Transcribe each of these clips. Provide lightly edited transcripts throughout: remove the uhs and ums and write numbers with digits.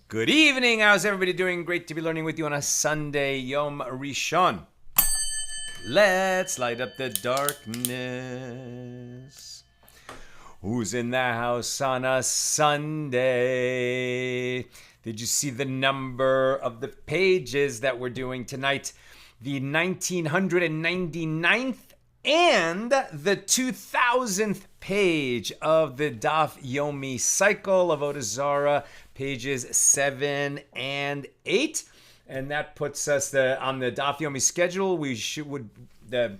Good evening. How's everybody doing? Great to be learning with you on a Sunday, Yom Rishon. Let's light up the darkness. Who's in the house on a Sunday? Did you see the number of the pages that we're doing tonight? The 1999th and the 2000th page of the Daf Yomi cycle of Avoda Zara, pages 7 and 8. And that puts us on the Daf Yomi schedule. The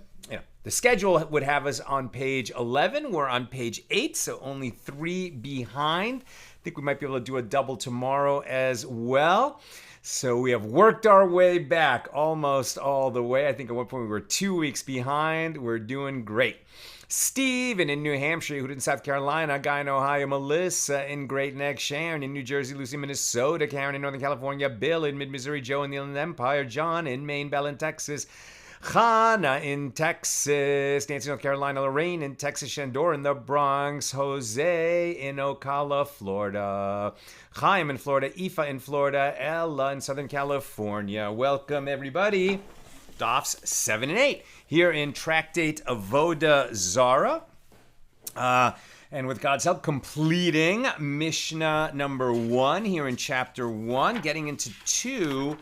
schedule would have us on page 11. We're on page 8, so only 3 behind. I think we might be able to do a double tomorrow as well. So we have worked our way back almost all the way. I think at one point we were 2 weeks behind. We're doing great. Steve in New Hampshire, Hood in South Carolina, Guy in Ohio, Melissa in Great Neck, Sharon in New Jersey, Lucy in Minnesota, Karen in Northern California, Bill in Mid-Missouri, Joe in the Inland Empire, John in Maine, Bell in Texas, Hannah in Texas, Nancy, North Carolina, Lorraine in Texas, Shandor in the Bronx, Jose in Ocala, Florida, Chaim in Florida, Aoife in Florida, Ella in Southern California. Welcome, everybody. Dafs 7 and 8 here in Tractate Avoda Zara. And with God's help, completing Mishna number 1 here in chapter 1, getting into 2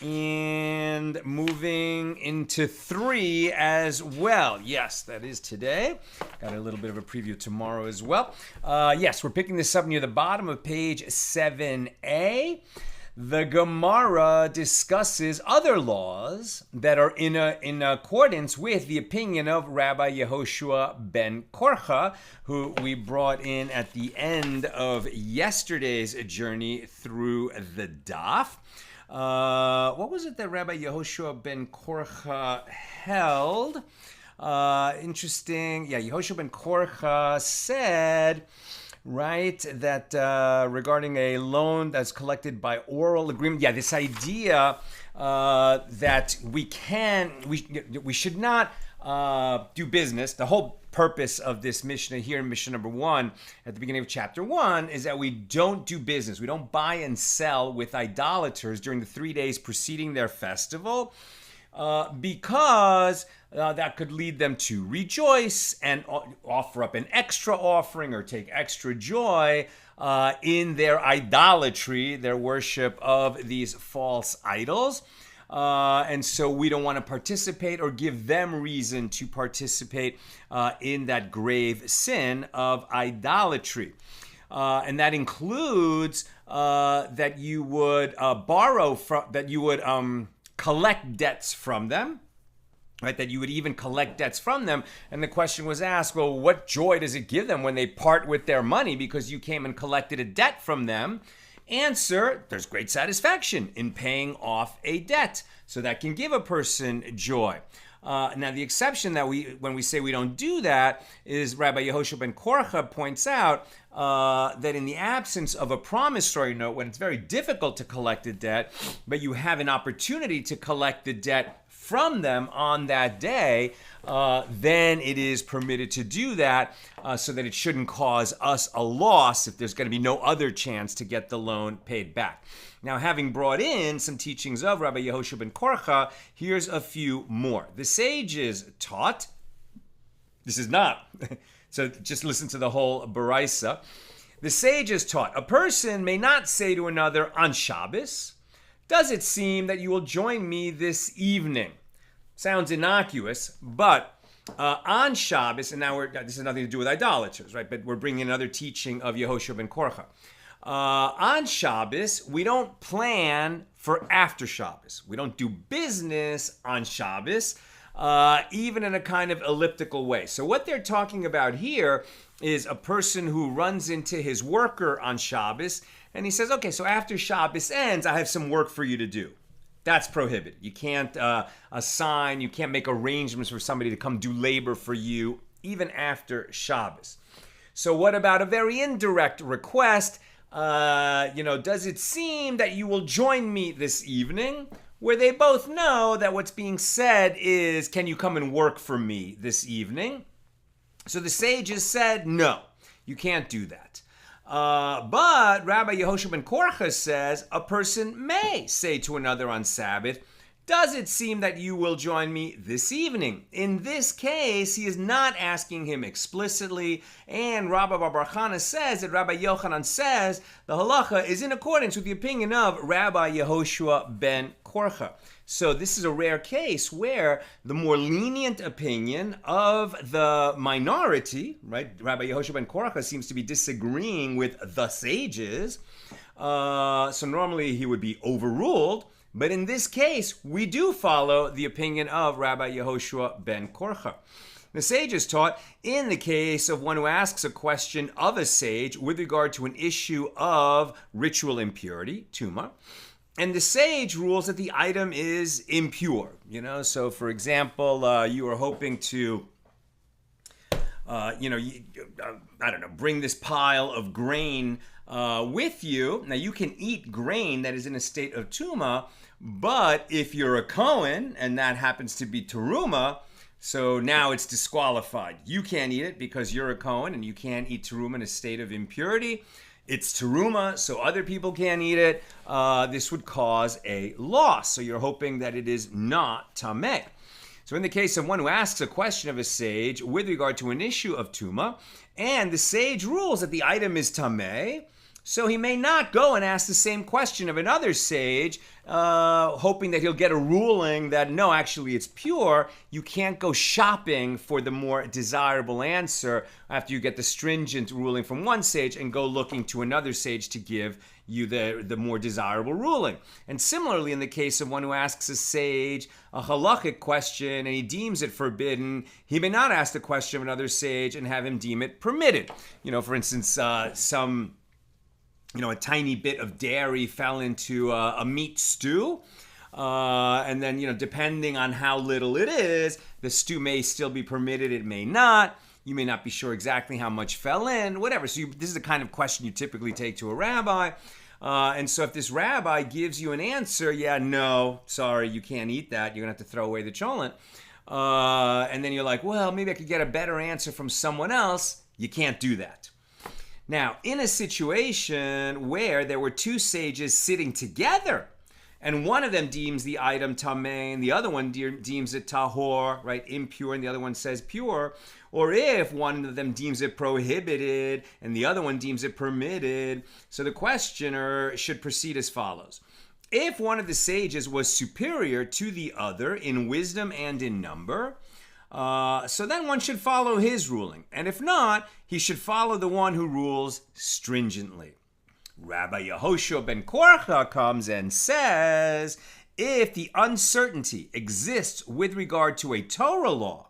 and moving into 3 as well. Yes, that is today. Got a little bit of a preview tomorrow as well. Yes, we're picking this up near the bottom of page 7a. The Gemara discusses other laws that are in accordance with the opinion of Rabbi Yehoshua ben Korcha, who we brought in at the end of yesterday's journey through the Daf. What was it that Rabbi Yehoshua ben Korcha held? Interesting. Yeah, Yehoshua ben Korcha said, right, that regarding a loan that's collected by oral agreement. Yeah, this idea that we should not do business. The whole purpose of this Mishnah here in Mishnah number 1 at the beginning of chapter 1 is that we don't do business. We don't buy and sell with idolaters during the 3 days preceding their festival because that could lead them to rejoice and offer up an extra offering or take extra joy in their idolatry, their worship of these false idols. And so we don't want to participate or give them reason to participate in that grave sin of idolatry. And that includes that you would collect debts from them, right? That you would even collect debts from them. And the question was asked, well, what joy does it give them when they part with their money because you came and collected a debt from them? Answer, there's great satisfaction in paying off a debt. So that can give a person joy. Now, the exception that when we say we don't do that is Rabbi Yehoshua ben Korcha points out that in the absence of a promissory note, when it's very difficult to collect a debt, but you have an opportunity to collect the debt from them on that day, then it is permitted to do that so that it shouldn't cause us a loss if there's going to be no other chance to get the loan paid back. Now, having brought in some teachings of Rabbi Yehoshua ben Korcha, here's a few more. The sages taught, this is not, so just listen to the whole Baraisa. The sages taught, a person may not say to another on Shabbos, does it seem that you will join me this evening? Sounds innocuous, but on Shabbos, and now this has nothing to do with idolaters, right? But we're bringing another teaching of Yehoshua ben Korcha. On Shabbos, we don't plan for after Shabbos. We don't do business on Shabbos, even in a kind of elliptical way. So what they're talking about here is a person who runs into his worker on Shabbos, and he says, okay, so after Shabbos ends, I have some work for you to do. That's prohibited. You can't you can't make arrangements for somebody to come do labor for you, even after Shabbos. So what about a very indirect request? Does it seem that you will join me this evening? Where they both know that what's being said is, can you come and work for me this evening? So the sages said, no, you can't do that. But Rabbi Yehoshua ben Korcha says, a person may say to another on Sabbath, does it seem that you will join me this evening? In this case, he is not asking him explicitly, and Rabbi Bar Chana says that Rabbi Yochanan says the halacha is in accordance with the opinion of Rabbi Yehoshua ben Korcha. So this is a rare case where the more lenient opinion of the minority, right? Rabbi Yehoshua ben Korcha seems to be disagreeing with the sages. So normally he would be overruled. But in this case, we do follow the opinion of Rabbi Yehoshua ben Korcha. The sages taught, in the case of one who asks a question of a sage with regard to an issue of ritual impurity, tuma, and the sage rules that the item is impure. So for example, you are hoping to, bring this pile of grain with you. Now you can eat grain that is in a state of tuma, but if you're a Kohen and that happens to be teruma, so now it's disqualified. You can't eat it because you're a Kohen and you can't eat teruma in a state of impurity. It's teruma, so other people can't eat it. This would cause a loss. So you're hoping that it is not tamei. So in the case of one who asks a question of a sage with regard to an issue of tuma, and the sage rules that the item is tamei, so he may not go and ask the same question of another sage, hoping that he'll get a ruling that, no, actually it's pure. You can't go shopping for the more desirable answer after you get the stringent ruling from one sage and go looking to another sage to give you the more desirable ruling. And similarly, in the case of one who asks a sage a halachic question and he deems it forbidden, he may not ask the question of another sage and have him deem it permitted. For instance, a tiny bit of dairy fell into a meat stew. And then, depending on how little it is, the stew may still be permitted, it may not. You may not be sure exactly how much fell in, whatever. So this is the kind of question you typically take to a rabbi. And so if this rabbi gives you an answer, no, sorry, you can't eat that. You're going to have to throw away the cholent. And then you're like, well, maybe I could get a better answer from someone else. You can't do that. Now, in a situation where there were two sages sitting together, and one of them deems the item tamei, and the other one deems it tahor, right, impure, and the other one says pure, or if one of them deems it prohibited, and the other one deems it permitted, so the questioner should proceed as follows. If one of the sages was superior to the other in wisdom and in number, so then one should follow his ruling. And if not, he should follow the one who rules stringently. Rabbi Yehoshua ben Korcha comes and says, if the uncertainty exists with regard to a Torah law,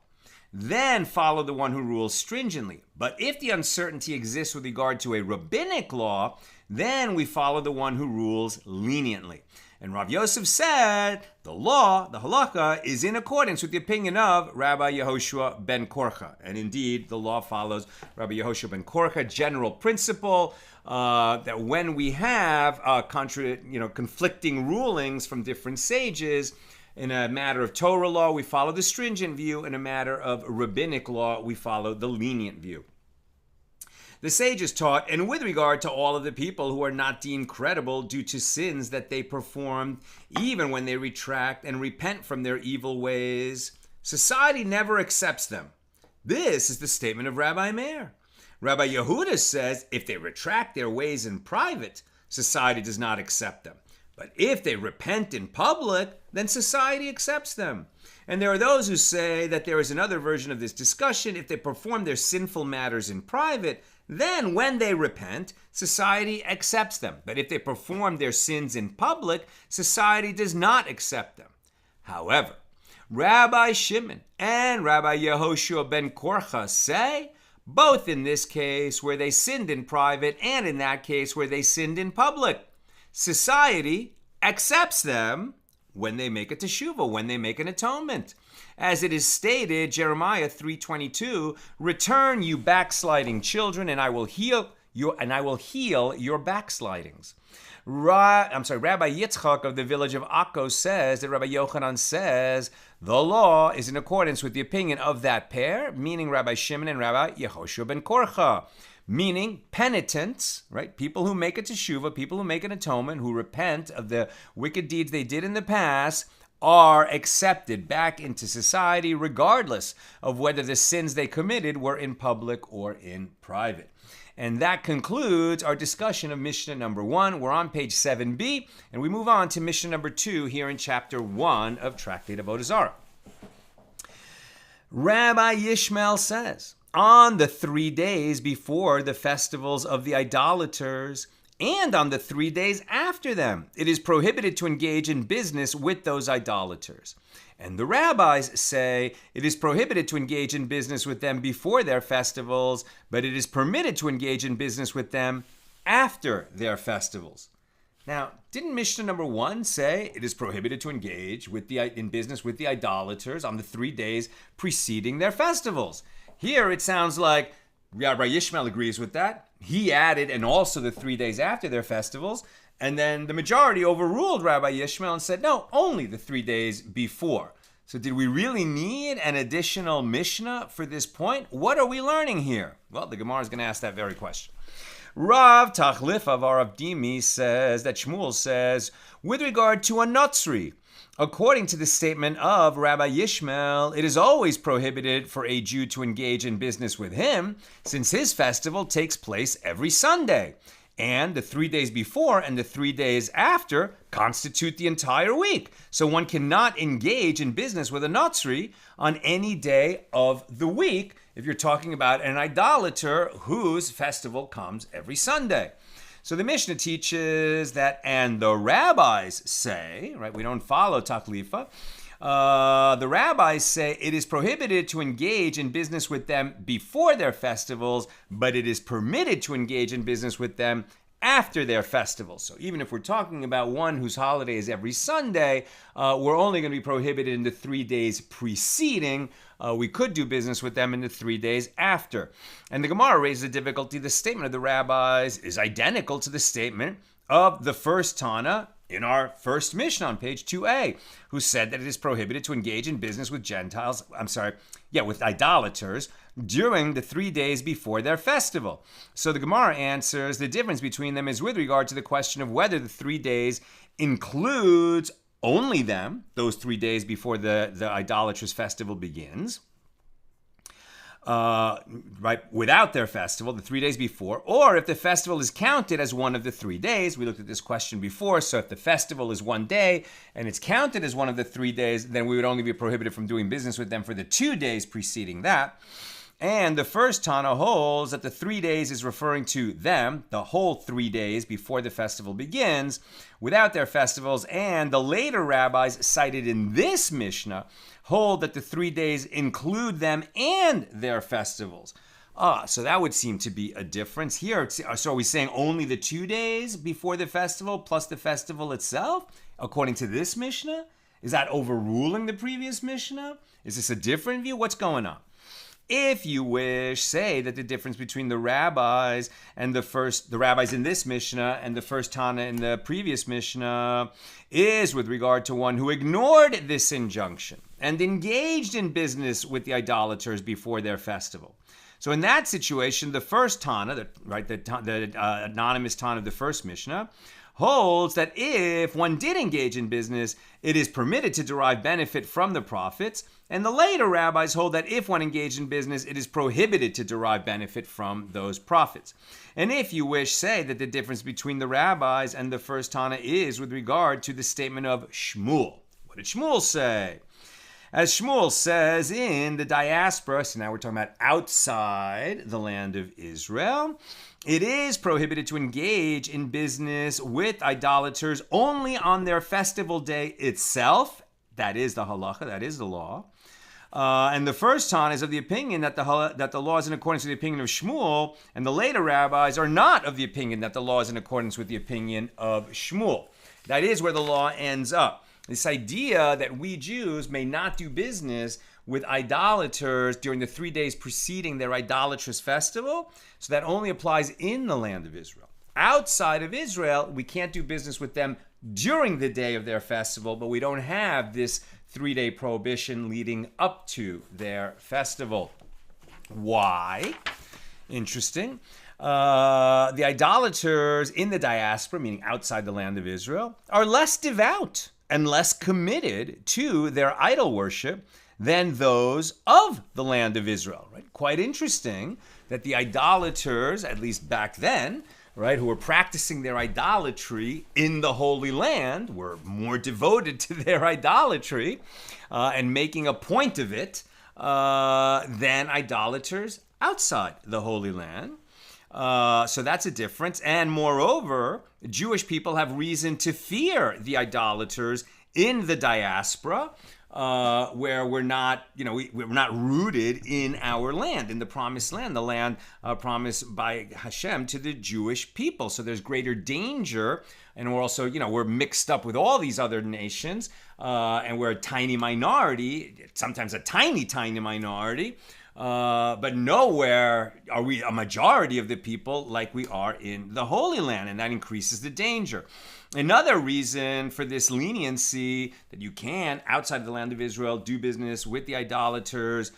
then follow the one who rules stringently. But if the uncertainty exists with regard to a rabbinic law, then we follow the one who rules leniently. And Rav Yosef said the law, the halakha, is in accordance with the opinion of Rabbi Yehoshua ben Korcha. And indeed, the law follows Rabbi Yehoshua ben Korcha, general principle that when we have conflicting rulings from different sages, in a matter of Torah law, we follow the stringent view. In a matter of rabbinic law, we follow the lenient view. The sages taught, and with regard to all of the people who are not deemed credible due to sins that they performed, even when they retract and repent from their evil ways, society never accepts them. This is the statement of Rabbi Meir. Rabbi Yehuda says if they retract their ways in private, society does not accept them. But if they repent in public, then society accepts them. And there are those who say that there is another version of this discussion. If they perform their sinful matters in private, then when they repent, society accepts them. But if they perform their sins in public, society does not accept them. However, Rabbi Shimon and Rabbi Yehoshua ben Korcha say, both in this case where they sinned in private and in that case where they sinned in public, society accepts them when they make a teshuvah, when they make an atonement. As it is stated, Jeremiah 3:22, return you backsliding children, and I will heal your backslidings. Rabbi Yitzchak of the village of Akko says that Rabbi Yochanan says the law is in accordance with the opinion of that pair, meaning Rabbi Shimon and Rabbi Yehoshua ben Korcha. Meaning penitents, right? People who make a teshuvah, people who make an atonement, who repent of the wicked deeds they did in the past, are accepted back into society regardless of whether the sins they committed were in public or in private. And that concludes our discussion of Mishnah number 1. We're on page 7b, and we move on to Mishnah number 2 here in chapter 1 of Tractate Avoda Zara. Rabbi Yishmael says, on the 3 days before the festivals of the idolaters and on the 3 days after them, it is prohibited to engage in business with those idolaters. And the rabbis say it is prohibited to engage in business with them before their festivals, but it is permitted to engage in business with them after their festivals. Now, didn't Mishnah number 1 say it is prohibited to engage in business with the idolaters on the 3 days preceding their festivals? Here it sounds like Rabbi Yishmael agrees with that. He added, and also the 3 days after their festivals. And then the majority overruled Rabbi Yishmael and said, no, only the 3 days before. So did we really need an additional Mishnah for this point? What are we learning here? Well, the Gemara is going to ask that very question. Rav Tachlif of Dimi says that Shmuel says, with regard to a Notzri, according to the statement of Rabbi Yishmael, it is always prohibited for a Jew to engage in business with him, since his festival takes place every Sunday. And the 3 days before and the 3 days after constitute the entire week. So one cannot engage in business with a Notzri on any day of the week if you're talking about an idolater whose festival comes every Sunday. So the Mishnah teaches that, and the rabbis say, right, we don't follow Taklifa, the rabbis say it is prohibited to engage in business with them before their festivals, but it is permitted to engage in business with them after their festivals. So even if we're talking about one whose holiday is every Sunday, we're only going to be prohibited in the 3 days preceding. We could do business with them in the 3 days after. And the Gemara raises a difficulty. The statement of the rabbis is identical to the statement of the first Tana in our first Mishnah on page 2a, who said that it is prohibited to engage in business with with idolaters during the 3 days before their festival. So the Gemara answers the difference between them is with regard to the question of whether the 3 days includes only them, those 3 days before the idolatrous festival begins, without their festival, the 3 days before, or if the festival is counted as one of the 3 days. We looked at this question before, so if the festival is 1 day and it's counted as one of the 3 days, then we would only be prohibited from doing business with them for the 2 days preceding that. And the first Tana holds that the 3 days is referring to them, the whole 3 days before the festival begins, without their festivals. And the later rabbis cited in this Mishnah hold that the 3 days include them and their festivals. So that would seem to be a difference here. So are we saying only the 2 days before the festival plus the festival itself, according to this Mishnah? Is that overruling the previous Mishnah? Is this a different view? What's going on? If you wish, say that the difference between the rabbis and the rabbis in this Mishnah and the first Tana in the previous Mishnah is with regard to one who ignored this injunction and engaged in business with the idolaters before their festival. So in that situation, the first Tana, the anonymous Tana of the first Mishnah, holds that if one did engage in business, it is permitted to derive benefit from the profits, and the later rabbis hold that if one engaged in business, it is prohibited to derive benefit from those profits. And if you wish, say that the difference between the rabbis and the first Tana is with regard to the statement of Shmuel. What did Shmuel say? As Shmuel says in the diaspora, so now we're talking about outside the land of Israel, it is prohibited to engage in business with idolaters only on their festival day itself. That is the halacha, that is the law. And the first Tana is of the opinion that the law is in accordance with the opinion of Shmuel, and the later rabbis are not of the opinion that the law is in accordance with the opinion of Shmuel. That is where the law ends up. This idea that we Jews may not do business with idolaters during the 3 days preceding their idolatrous festival, so that only applies in the land of Israel. Outside of Israel, we can't do business with them during the day of their festival, but we don't have this 3-day prohibition leading up to their festival. Why? Interesting. The idolaters in the diaspora, meaning outside the land of Israel, are less devout and less committed to their idol worship than those of the land of Israel. Right? Quite interesting that the idolaters, at least back then, right, who were practicing their idolatry in the Holy Land, were more devoted to their idolatry and making a point of it than idolaters outside the Holy Land. So that's a difference. And moreover, Jewish people have reason to fear the idolaters in the diaspora, where we're not, we're not rooted in our land, in the promised land, the land promised by Hashem to the Jewish people. So there's greater danger. And we're also, we're mixed up with all these other nations, and we're a tiny minority, sometimes a tiny, tiny minority. But nowhere are we a majority of the people like we are in the Holy Land, and that increases the danger. Another reason for this leniency that you can, outside of the land of Israel, do business with the idolaters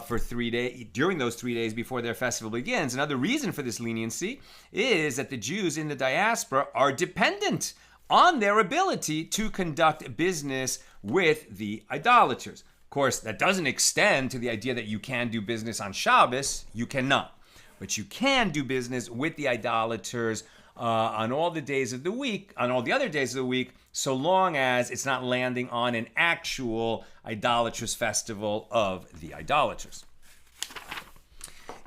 for 3 days, during those 3 days before their festival begins. Another reason for this leniency is that the Jews in the diaspora are dependent on their ability to conduct business with the idolaters. Of course, that doesn't extend to the idea that you can do business on Shabbos. You cannot. But you can do business with the idolaters on all the days of the week, on all the other days of the week, so long as it's not landing on an actual idolatrous festival of the idolaters.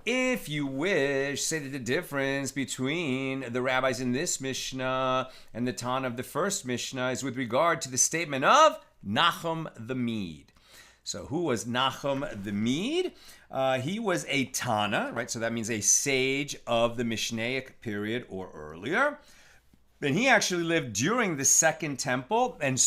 If you wish, say that the difference between the rabbis in this Mishnah and the Tana of the first Mishnah is with regard to the statement of Nachum the Mede. So who was Nachum the Mede? He was a Tana, right? So that means a sage of the Mishnaic period or earlier. And he actually lived during the Second Temple and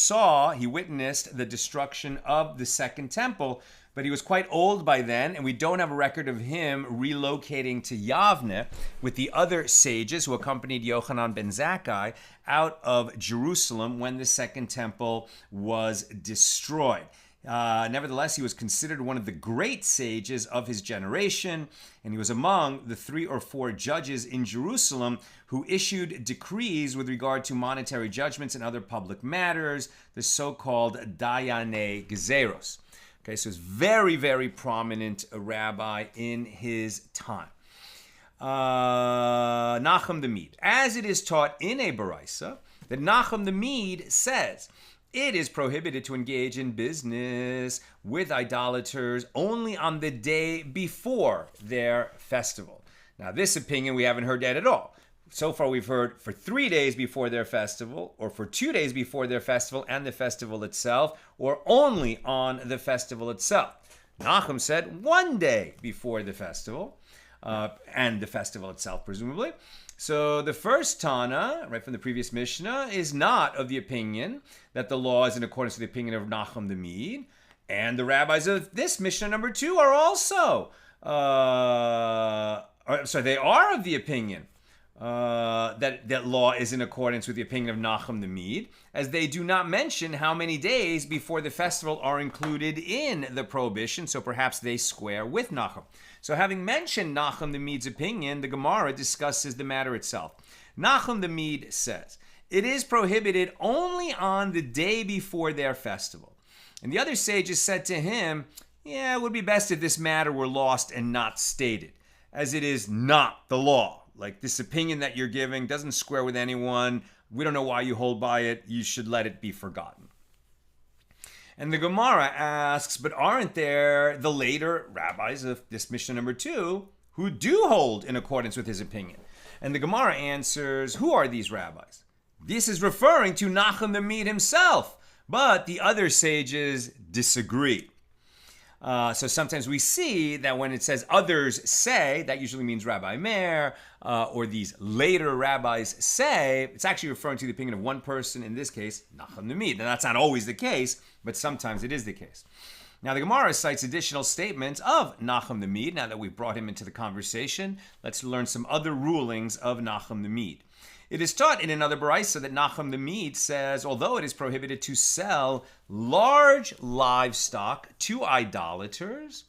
he witnessed the destruction of the Second Temple, but he was quite old by then, and we don't have a record of him relocating to Yavne with the other sages who accompanied Yochanan ben Zakkai out of Jerusalem when the Second Temple was destroyed. Nevertheless, he was considered one of the great sages of his generation, and he was among the 3 or 4 judges in Jerusalem who issued decrees with regard to monetary judgments and other public matters, the so-called Dayanei Gezeros. Okay, so he's very, very prominent rabbi in his time. Nachum the Mede. As it is taught in a Baraisa, that Nachum the Mede says, it is prohibited to engage in business with idolaters only on the day before their festival. Now, this opinion we haven't heard yet at all. So far, we've heard for 3 days before their festival, or for 2 days before their festival and the festival itself, or only on the festival itself. Nachum said 1 day before the festival, and the festival itself, presumably. So the first Tana, right from the previous Mishnah, is not of the opinion that the law is in accordance with the opinion of Nachum the Mede, and the rabbis of this Mishnah number 2 are also, they are of the opinion that law is in accordance with the opinion of Nachum the Mede, as they do not mention how many days before the festival are included in the prohibition, so perhaps they square with Nachum. So having mentioned Nachum the Mede's opinion, the Gemara discusses the matter itself. Nachum the Mede says, it is prohibited only on the day before their festival. And the other sages said to him, yeah, it would be best if this matter were lost and not stated, as it is not the law. Like, this opinion that you're giving doesn't square with anyone. We don't know why you hold by it. You should let it be forgotten. And the Gemara asks, but aren't there the later rabbis of this Mishnah number 2 who do hold in accordance with his opinion? And the Gemara answers, who are these rabbis? This is referring to Nachum the Mede himself, but the other sages disagree. So sometimes we see that when it says others say, that usually means Rabbi Meir, or these later rabbis say, it's actually referring to the opinion of one person, in this case, Nachum the Mede. Now that's not always the case, but sometimes it is the case. Now the Gemara cites additional statements of Nachum the Mede. Now that we've brought him into the conversation, let's learn some other rulings of Nachum the Mede. It is taught in another baraisa that Nachum the Mede says, although it is prohibited to sell large livestock to idolaters,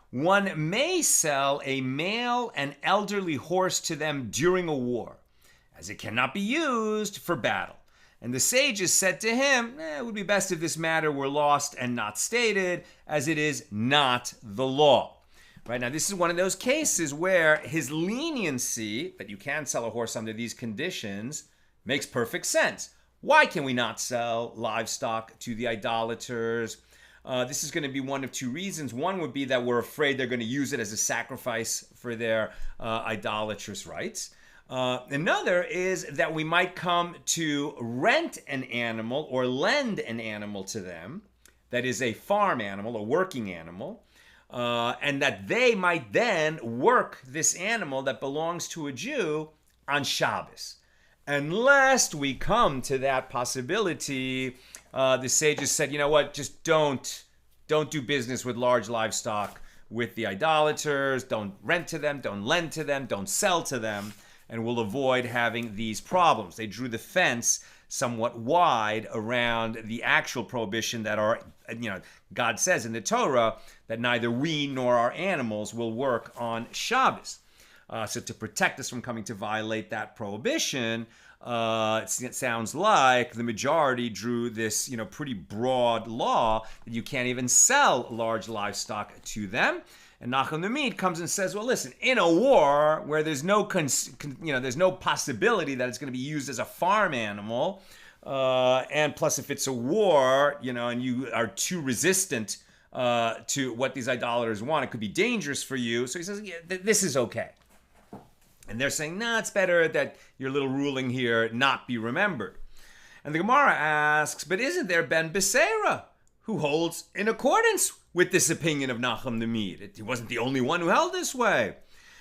one may sell a male and elderly horse to them during a war, as it cannot be used for battle. And the sages said to him, it would be best if this matter were lost and not stated, as it is not the law. Right, now, this is one of those cases where his leniency, that you can sell a horse under these conditions, makes perfect sense. Why can we not sell livestock to the idolaters? This is going to be one of two reasons. One would be that we're afraid they're going to use it as a sacrifice for their idolatrous rites. Another is that we might come to rent an animal or lend an animal to them, that is a farm animal, a working animal, and that they might then work this animal that belongs to a Jew on Shabbos. Unless we come to that possibility, the sages said, you know what, just don't do business with large livestock with the idolaters, don't rent to them, don't lend to them, don't sell to them, and we'll avoid having these problems. They drew the fence somewhat wide around the actual prohibition that God says in the Torah that neither we nor our animals will work on Shabbos. So to protect us from coming to violate that prohibition, it sounds like the majority drew this, pretty broad law that you can't even sell large livestock to them. And Nachum the Mede comes and says, well, listen, in a war where there's no there's no possibility that it's going to be used as a farm animal, and plus if it's a war, and you are too resistant to what these idolaters want, it could be dangerous for you. So he says, yeah, this is okay. And they're saying, no, it's better that your little ruling here not be remembered. And the Gemara asks, but isn't there Ben Beseira who holds in accordance with this opinion of Nachum the Mede? He wasn't the only one who held this way.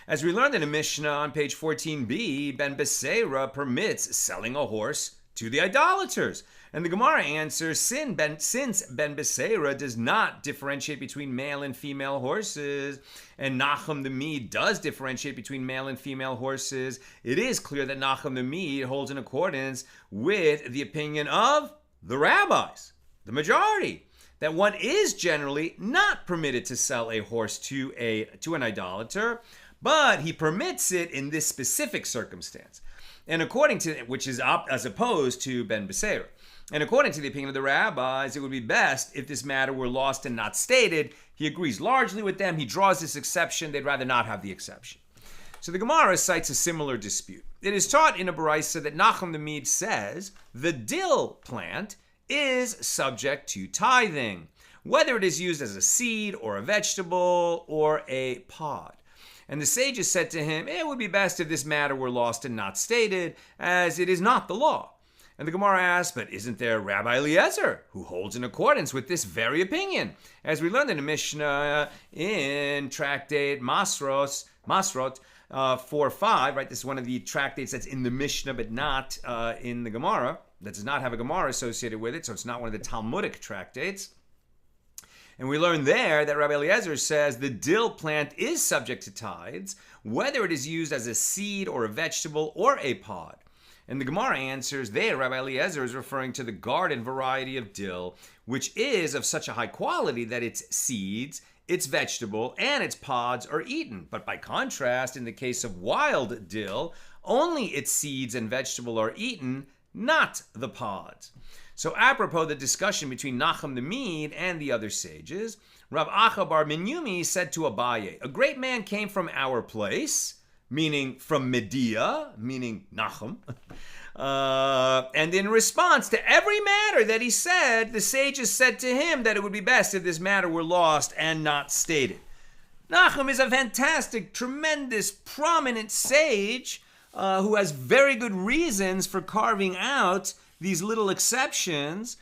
As we learned in a Mishnah on page 14b, Ben Beseira permits selling a horse to the idolaters. And the Gemara answers, since Ben Beseira does not differentiate between male and female horses, and Nachum the Mede does differentiate between male and female horses, it is clear that Nachum the Mede holds in accordance with the opinion of the rabbis, the majority, that one is generally not permitted to sell a horse to an idolater, but he permits it in this specific circumstance. And according to, which is as opposed to Ben Beseira. And according to the opinion of the rabbis, it would be best if this matter were lost and not stated. He agrees largely with them. He draws this exception. They'd rather not have the exception. So the Gemara cites a similar dispute. It is taught in a baraisa that Nachum the Mede says the dill plant is subject to tithing, whether it is used as a seed or a vegetable or a pod. And the sages said to him, it would be best if this matter were lost and not stated, as it is not the law. And the Gemara asks, but isn't there Rabbi Eliezer, who holds in accordance with this very opinion? As we learned in the Mishna in tractate Masrot 4:5, right? This is one of the tractates that's in the Mishnah, but not in the Gemara. That does not have a Gemara associated with it, so it's not one of the Talmudic tractates. And we learn there that Rabbi Eliezer says the dill plant is subject to tithes, whether it is used as a seed or a vegetable or a pod. And the Gemara answers there, Rabbi Eliezer is referring to the garden variety of dill, which is of such a high quality that its seeds, its vegetable, and its pods are eaten. But by contrast, in the case of wild dill, only its seeds and vegetable are eaten, not the pods. So apropos the discussion between Nachum the Mede and the other sages, Rav Acha bar Minyumi said to Abaye, a great man came from our place, meaning from Medea, meaning Nachum. And in response to every matter that he said, the sages said to him that it would be best if this matter were lost and not stated. Nachum is a fantastic, tremendous, prominent sage who has very good reasons for carving out these little exceptions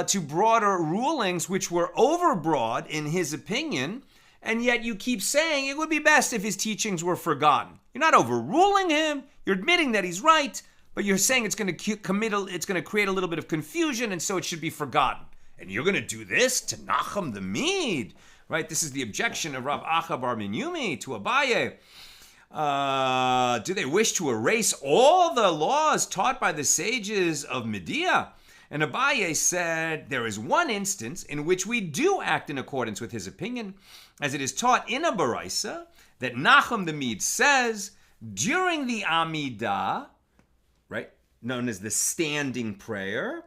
to broader rulings which were overbroad in his opinion, and yet you keep saying it would be best if his teachings were forgotten. You're not overruling him, you're admitting that he's right, but you're saying it's going to create a little bit of confusion, and so it should be forgotten. And you're going to do this to Nachum the Mede, right? This is the objection of Rav Acha bar Minyumi to Abaye. Do they wish to erase all the laws taught by the sages of Medea? And Abaye said, there is one instance in which we do act in accordance with his opinion, as it is taught in a Baraisa, that Nachum the Mede says, during the Amidah, right, known as the standing prayer,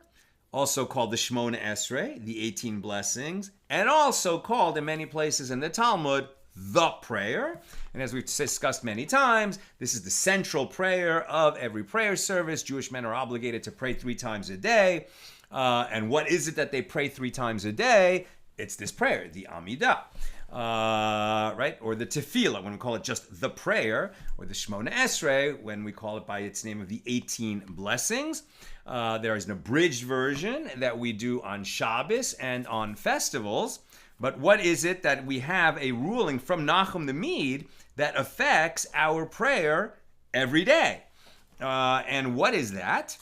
also called the Shmona Esrei, the 18 blessings, and also called in many places in the Talmud, the prayer. And as we've discussed many times, this is the central prayer of every prayer service. Jewish men are obligated to pray 3 times a day. And what is it that they pray 3 times a day? It's this prayer, the Amidah, right? Or the Tefillah, when we call it just the prayer, or the Shmona Esrei, when we call it by its name of the 18 blessings. There is an abridged version that we do on Shabbos and on festivals. But what is it that we have a ruling from Nachum the Mede that affects our prayer every day? And what is that?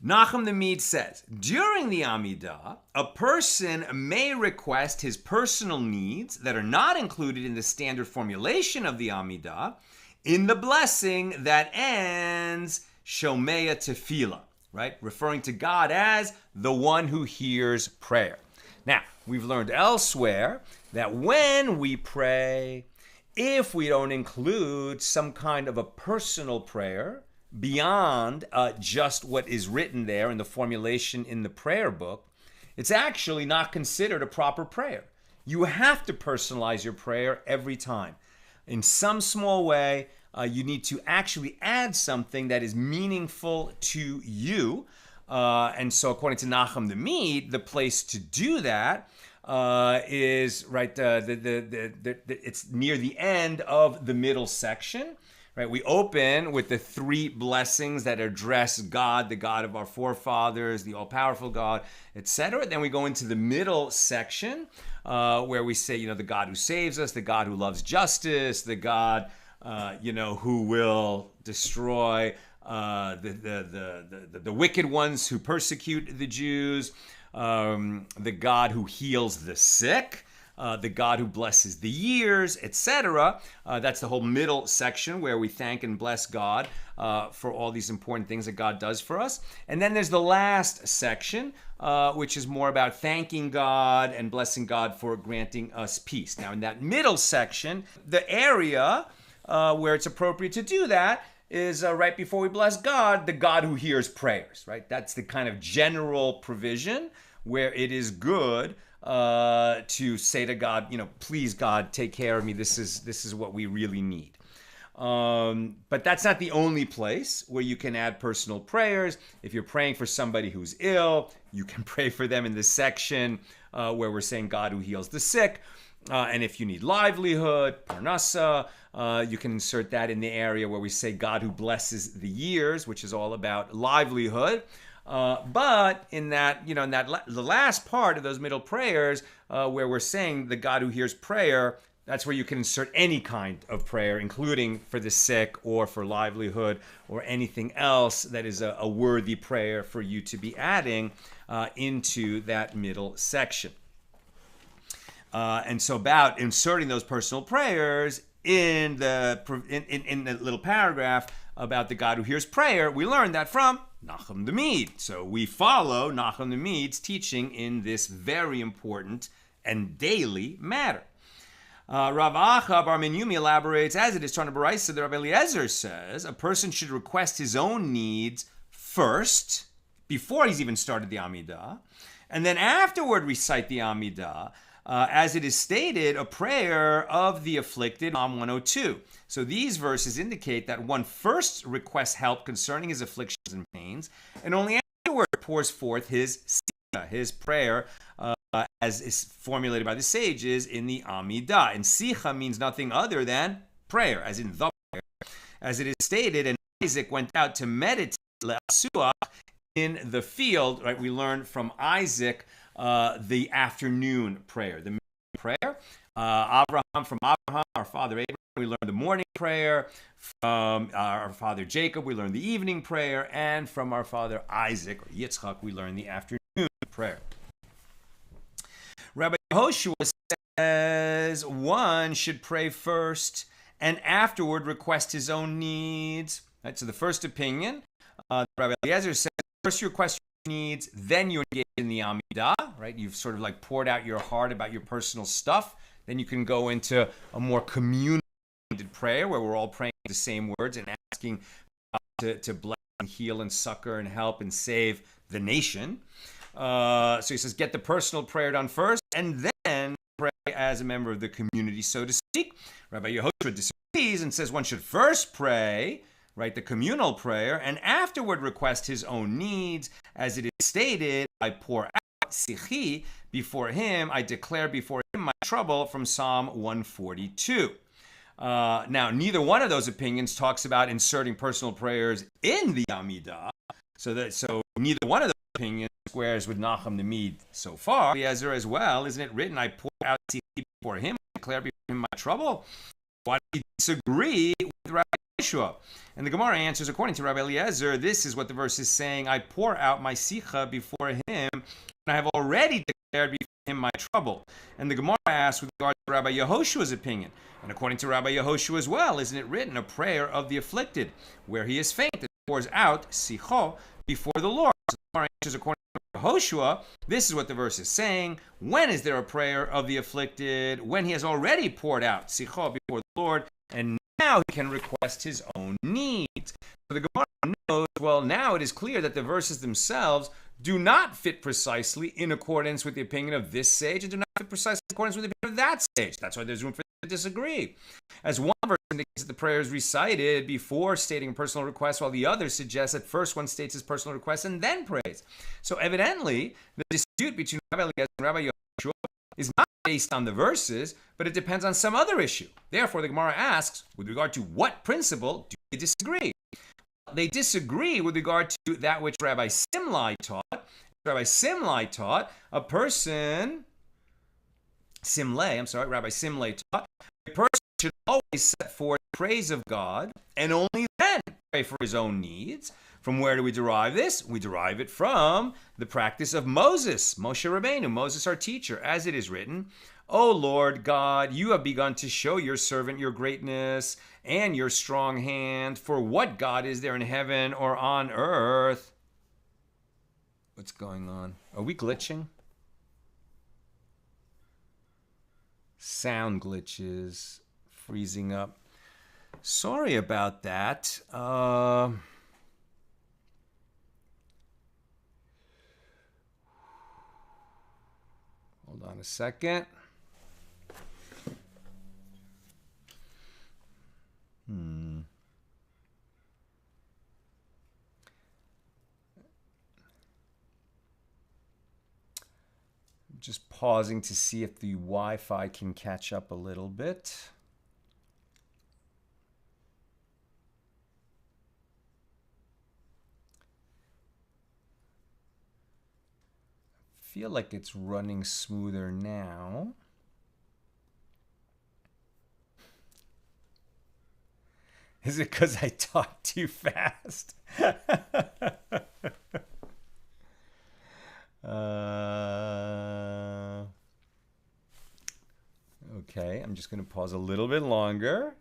Nachum the Mede says, during the Amidah, a person may request his personal needs that are not included in the standard formulation of the Amidah in the blessing that ends Shomea Tefillah, right? Referring to God as the one who hears prayer. Now, we've learned elsewhere that when we pray, if we don't include some kind of a personal prayer beyond just what is written there in the formulation in the prayer book, it's actually not considered a proper prayer. You have to personalize your prayer every time. In some small way, you need to actually add something that is meaningful to you. And so according to Nachum the Mede, the place to do that is right. It's near the end of the middle section. Right. We open with the 3 blessings that address God, the God of our forefathers, the all-powerful God, etc. Then we go into the middle section where we say, the God who saves us, the God who loves justice, the God, who will destroy the wicked ones who persecute the Jews, the God who heals the sick, the God who blesses the years, etc. That's the whole middle section where we thank and bless God for all these important things that God does for us. And then there's the last section, which is more about thanking God and blessing God for granting us peace. Now, in that middle section, the area where it's appropriate to do that is right before we bless God, the God who hears prayers, right? That's the kind of general provision where it is good to say to God, please God, take care of me. This is what we really need. But that's not the only place where you can add personal prayers. If you're praying for somebody who's ill, you can pray for them in this section where we're saying God who heals the sick. And if you need livelihood, parnasa, you can insert that in the area where we say God who blesses the years, which is all about livelihood. But in that, the last part of those middle prayers, where we're saying the God who hears prayer, that's where you can insert any kind of prayer, including for the sick or for livelihood or anything else that is a worthy prayer for you to be adding into that middle section. And so about inserting those personal prayers in the little paragraph about the God who hears prayer, we learned that from Nachum the Mede. So we follow Nachum the Mede's teaching in this very important and daily matter. Rav Acha Bar Menyumi elaborates, as it is taught in Baraisa, the Rabbi Eliezer says, a person should request his own needs first, before he's even started the Amidah, and then afterward recite the Amidah, as it is stated, a prayer of the afflicted, Psalm 102. So these verses indicate that one first requests help concerning his afflictions and pains, and only afterward pours forth his sikha, his prayer, as is formulated by the sages in the Amidah. And sikha means nothing other than prayer, as in the prayer. As it is stated, and Isaac went out to meditate le'asuach in the field. Right, we learn from Isaac the afternoon prayer, the prayer. From Abraham, our father Abraham, we learned the morning prayer. From our father Jacob, we learned the evening prayer. And from our father Isaac, or Yitzchak, we learned the afternoon prayer. Rabbi Yehoshua says one should pray first and afterward request his own needs. Right, so the first opinion, Rabbi Eliezer says, first you request your needs, then you engage in the Amidah, right? You've sort of like poured out your heart about your personal stuff. Then you can go into a more communal prayer where we're all praying the same words and asking God to bless and heal and succor and help and save the nation. So he says, get the personal prayer done first, and then pray as a member of the community, so to speak. Rabbi Yehoshua disagrees and says one should first pray, right, the communal prayer, and afterward request his own needs. As it is stated, I pour out sichi before him, I declare before him my trouble, from Psalm 142. Now, neither one of those opinions talks about inserting personal prayers in the Amidah, so neither one of those opinions squares with Nachum the Mede so far. Eliezer as well, isn't it written, I pour out before him, I declare before him my trouble? Why do you disagree with Rabbi Yehoshua? And the Gemara answers, according to Rabbi Eliezer, this is what the verse is saying, I pour out my sikha before him, and I have already declared before him my trouble. And the Gemara asks with regard to Rabbi Yehoshua's opinion, and according to Rabbi Yehoshua as well, isn't it written, a prayer of the afflicted, where he is faint, and pours out sikho before the Lord. So the Gemara answers, according to Yehoshua, this is what the verse is saying, when is there a prayer of the afflicted? When he has already poured out sikho before the Lord, and now he can request his own needs. So the Gemara knows, well, now it is clear that the verses themselves do not fit precisely in accordance with the opinion of this sage, and do not fit precisely in accordance with the opinion of that sage. That's why there's room for them to disagree. As one verse indicates that the prayer is recited before stating a personal request, while the other suggests that first one states his personal request and then prays. So evidently, the dispute between Rabbi Eliezer and Rabbi Yehoshua is not based on the verses, but it depends on some other issue. Therefore, the Gemara asks, with regard to what principle do they disagree? They disagree with regard to that which Rabbi Simlai taught. Rabbi Simlai taught a person, Rabbi Simlai taught, a person should always set forth praise of God and only then pray for his own needs. From where do we derive this? We derive it from the practice of Moses, Moshe Rabbeinu, Moses our teacher, as it is written, O Lord God, you have begun to show your servant your greatness and your strong hand. For what God is there in heaven or on earth? What's going on? Are we glitching? Sound glitches, freezing up. Sorry about that. Hold on a second. pausing to see if the Wi-Fi can catch up a little bit. Feel like it's running smoother now. Is it because I talk too fast? Okay, I'm just going to pause a little bit longer.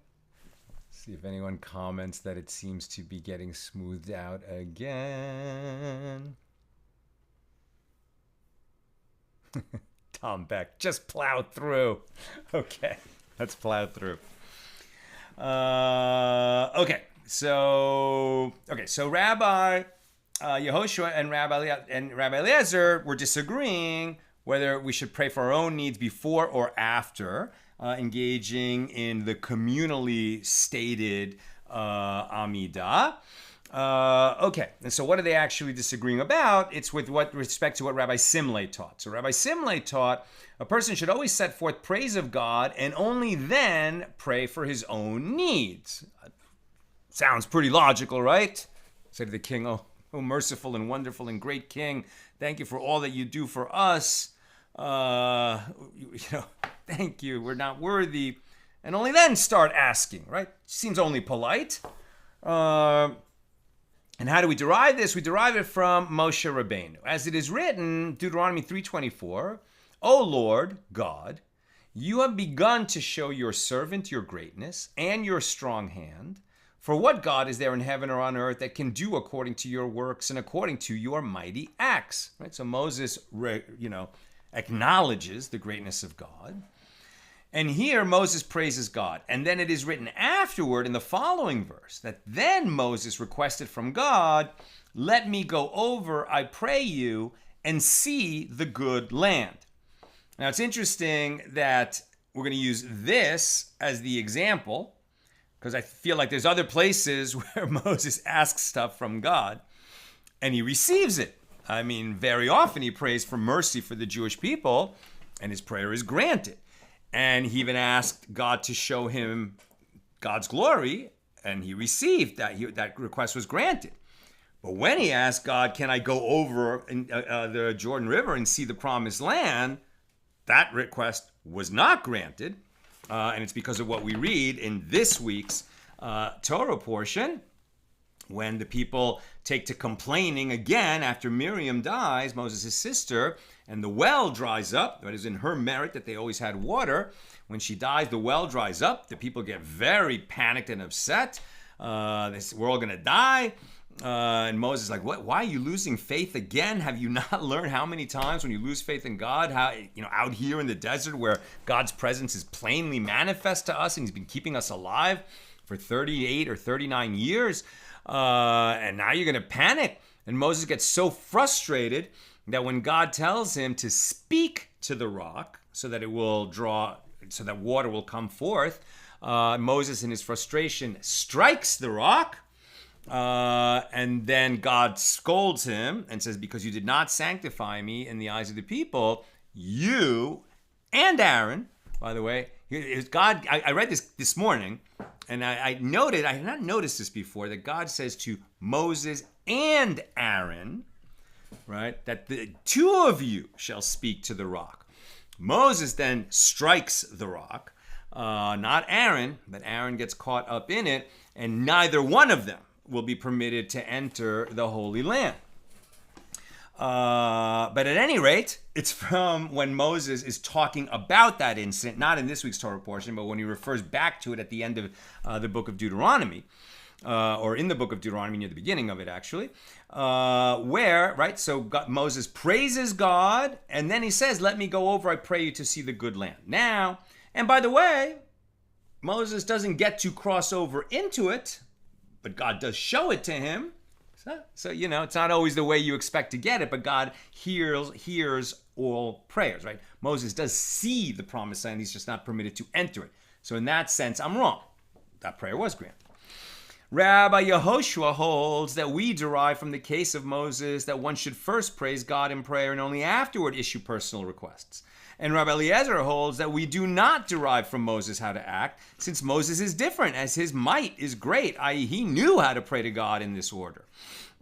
See if anyone comments that it seems to be getting smoothed out again. Tom Beck, just plow through. Okay, let's plow through. Okay, so Rabbi Yehoshua and Rabbi Eliezer were disagreeing whether we should pray for our own needs before or after engaging in the communally stated Amidah. Okay, and so what are they actually disagreeing about? It's with respect to what Rabbi Simlay taught. So Rabbi Simlay taught a person should always set forth praise of God and only then pray for his own needs. Sounds pretty logical, right? Say to the king, oh merciful and wonderful and great king, thank you for all that you do for us. Thank you, we're not worthy. And only then start asking, right? Seems only polite. And how do we derive this? We derive it from Moshe Rabbeinu. As it is written, Deuteronomy 3:24, O Lord God, you have begun to show your servant your greatness and your strong hand. For what God is there in heaven or on earth that can do according to your works and according to your mighty acts? Right? So Moses, acknowledges the greatness of God. And here Moses praises God. And then it is written afterward in the following verse that then Moses requested from God, let me go over, I pray you, and see the good land. Now it's interesting that we're going to use this as the example, because I feel like there's other places where Moses asks stuff from God and he receives it. I mean, very often he prays for mercy for the Jewish people and his prayer is granted. And he even asked God to show him God's glory, and he received that. That request was granted. But when he asked God, can I go over the Jordan River and see the promised land, that request was not granted. And it's because of what we read in this week's Torah portion, when the people take to complaining again after Miriam dies, Moses' sister, and the well dries up. It is in her merit that they always had water. When she dies, the well dries up. The people get very panicked and upset. They say, we're all going to die. And Moses is like, what? Why are you losing faith again? Have you not learned how many times when you lose faith in God, how, out here in the desert where God's presence is plainly manifest to us and he's been keeping us alive for 38 or 39 years. And now you're going to panic. And Moses gets so frustrated that when God tells him to speak to the rock so that it will draw, so that water will come forth, Moses in his frustration strikes the rock. And then God scolds him and says, because you did not sanctify me in the eyes of the people, you and Aaron, by the way, God, I read this morning, and I noted, I had not noticed this before, that God says to Moses and Aaron, right, that the two of you shall speak to the rock. Moses then strikes the rock, not Aaron, but Aaron gets caught up in it, and neither one of them will be permitted to enter the Holy Land. But at any rate, it's from when Moses is talking about that incident, not in this week's Torah portion, but when he refers back to it at the end of the book of Deuteronomy, or in the book of Deuteronomy near the beginning of it, actually, where, right, so Moses praises God, and then he says, let me go over, I pray you to see the good land. Now, and by the way, Moses doesn't get to cross over into it, but God does show it to him. So it's not always the way you expect to get it, but God hears all prayers, right? Moses does see the promised land, he's just not permitted to enter it. So in that sense, I'm wrong. That prayer was granted. Rabbi Yehoshua holds that we derive from the case of Moses that one should first praise God in prayer and only afterward issue personal requests. And Rabbi Eliezer holds that we do not derive from Moses how to act, since Moses is different, as his might is great, i.e. he knew how to pray to God in this order.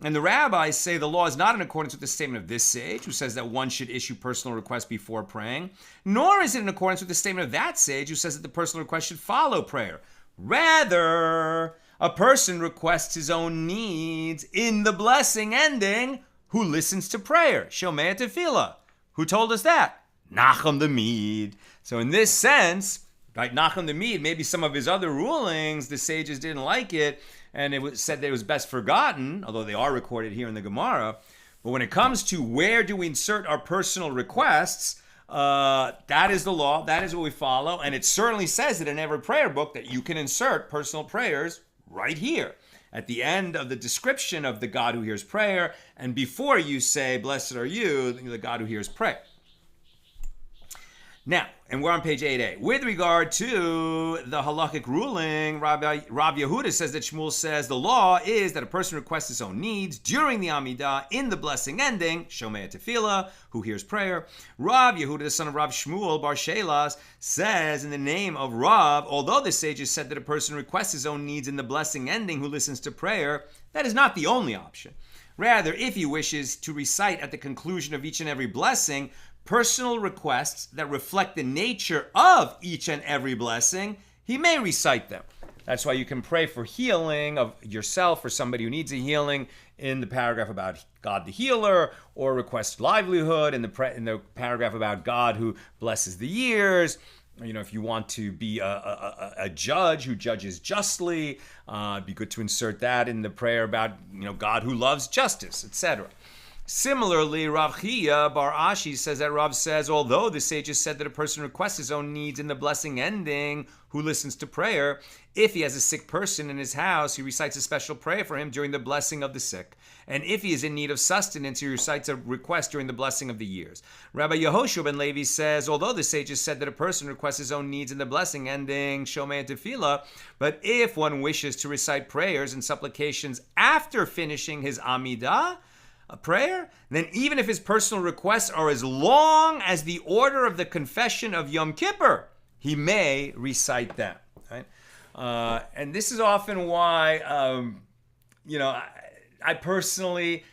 And the rabbis say the law is not in accordance with the statement of this sage, who says that one should issue personal requests before praying, nor is it in accordance with the statement of that sage, who says that the personal request should follow prayer. Rather, a person requests his own needs in the blessing ending who listens to prayer. Shomei tefillah. Who told us that? Nachum the Mede. So in this sense, right, Nachum the Mede, maybe some of his other rulings, the sages didn't like it, and it was said that it was best forgotten, although they are recorded here in the Gemara. But when it comes to where do we insert our personal requests, that is the law, that is what we follow, and it certainly says it in every prayer book that you can insert personal prayers right here at the end of the description of the God who hears prayer, and before you say, blessed are you, the God who hears prayer. Now, and we're on page 8a. With regard to the halakhic ruling, Rav Yehuda says that Shmuel says the law is that a person requests his own needs during the Amidah in the blessing ending, Shomei tefillah, who hears prayer. Rav Yehuda, the son of Rav Shmuel bar Shelas, says in the name of Rav, although the sages said that a person requests his own needs in the blessing ending who listens to prayer, that is not the only option. Rather, if he wishes to recite at the conclusion of each and every blessing personal requests that reflect the nature of each and every blessing, he may recite them. That's why you can pray for healing of yourself or somebody who needs a healing in the paragraph about God the healer, or request livelihood in the paragraph about God who blesses the years. You know, if you want to be a judge who judges justly, it'd be good to insert that in the prayer about, God who loves justice, etc. Similarly, Rav Chia bar Ashi says that Rav says, although the sages said that a person requests his own needs in the blessing ending who listens to prayer, if he has a sick person in his house, he recites a special prayer for him during the blessing of the sick. And if he is in need of sustenance, he recites a request during the blessing of the years. Rabbi Yehoshua ben Levi says, although the sages said that a person requests his own needs in the blessing ending, Shomei tefillah, but if one wishes to recite prayers and supplications after finishing his Amidah, a prayer, then even if his personal requests are as long as the order of the confession of Yom Kippur, he may recite them. Right? And this is often why, I personally,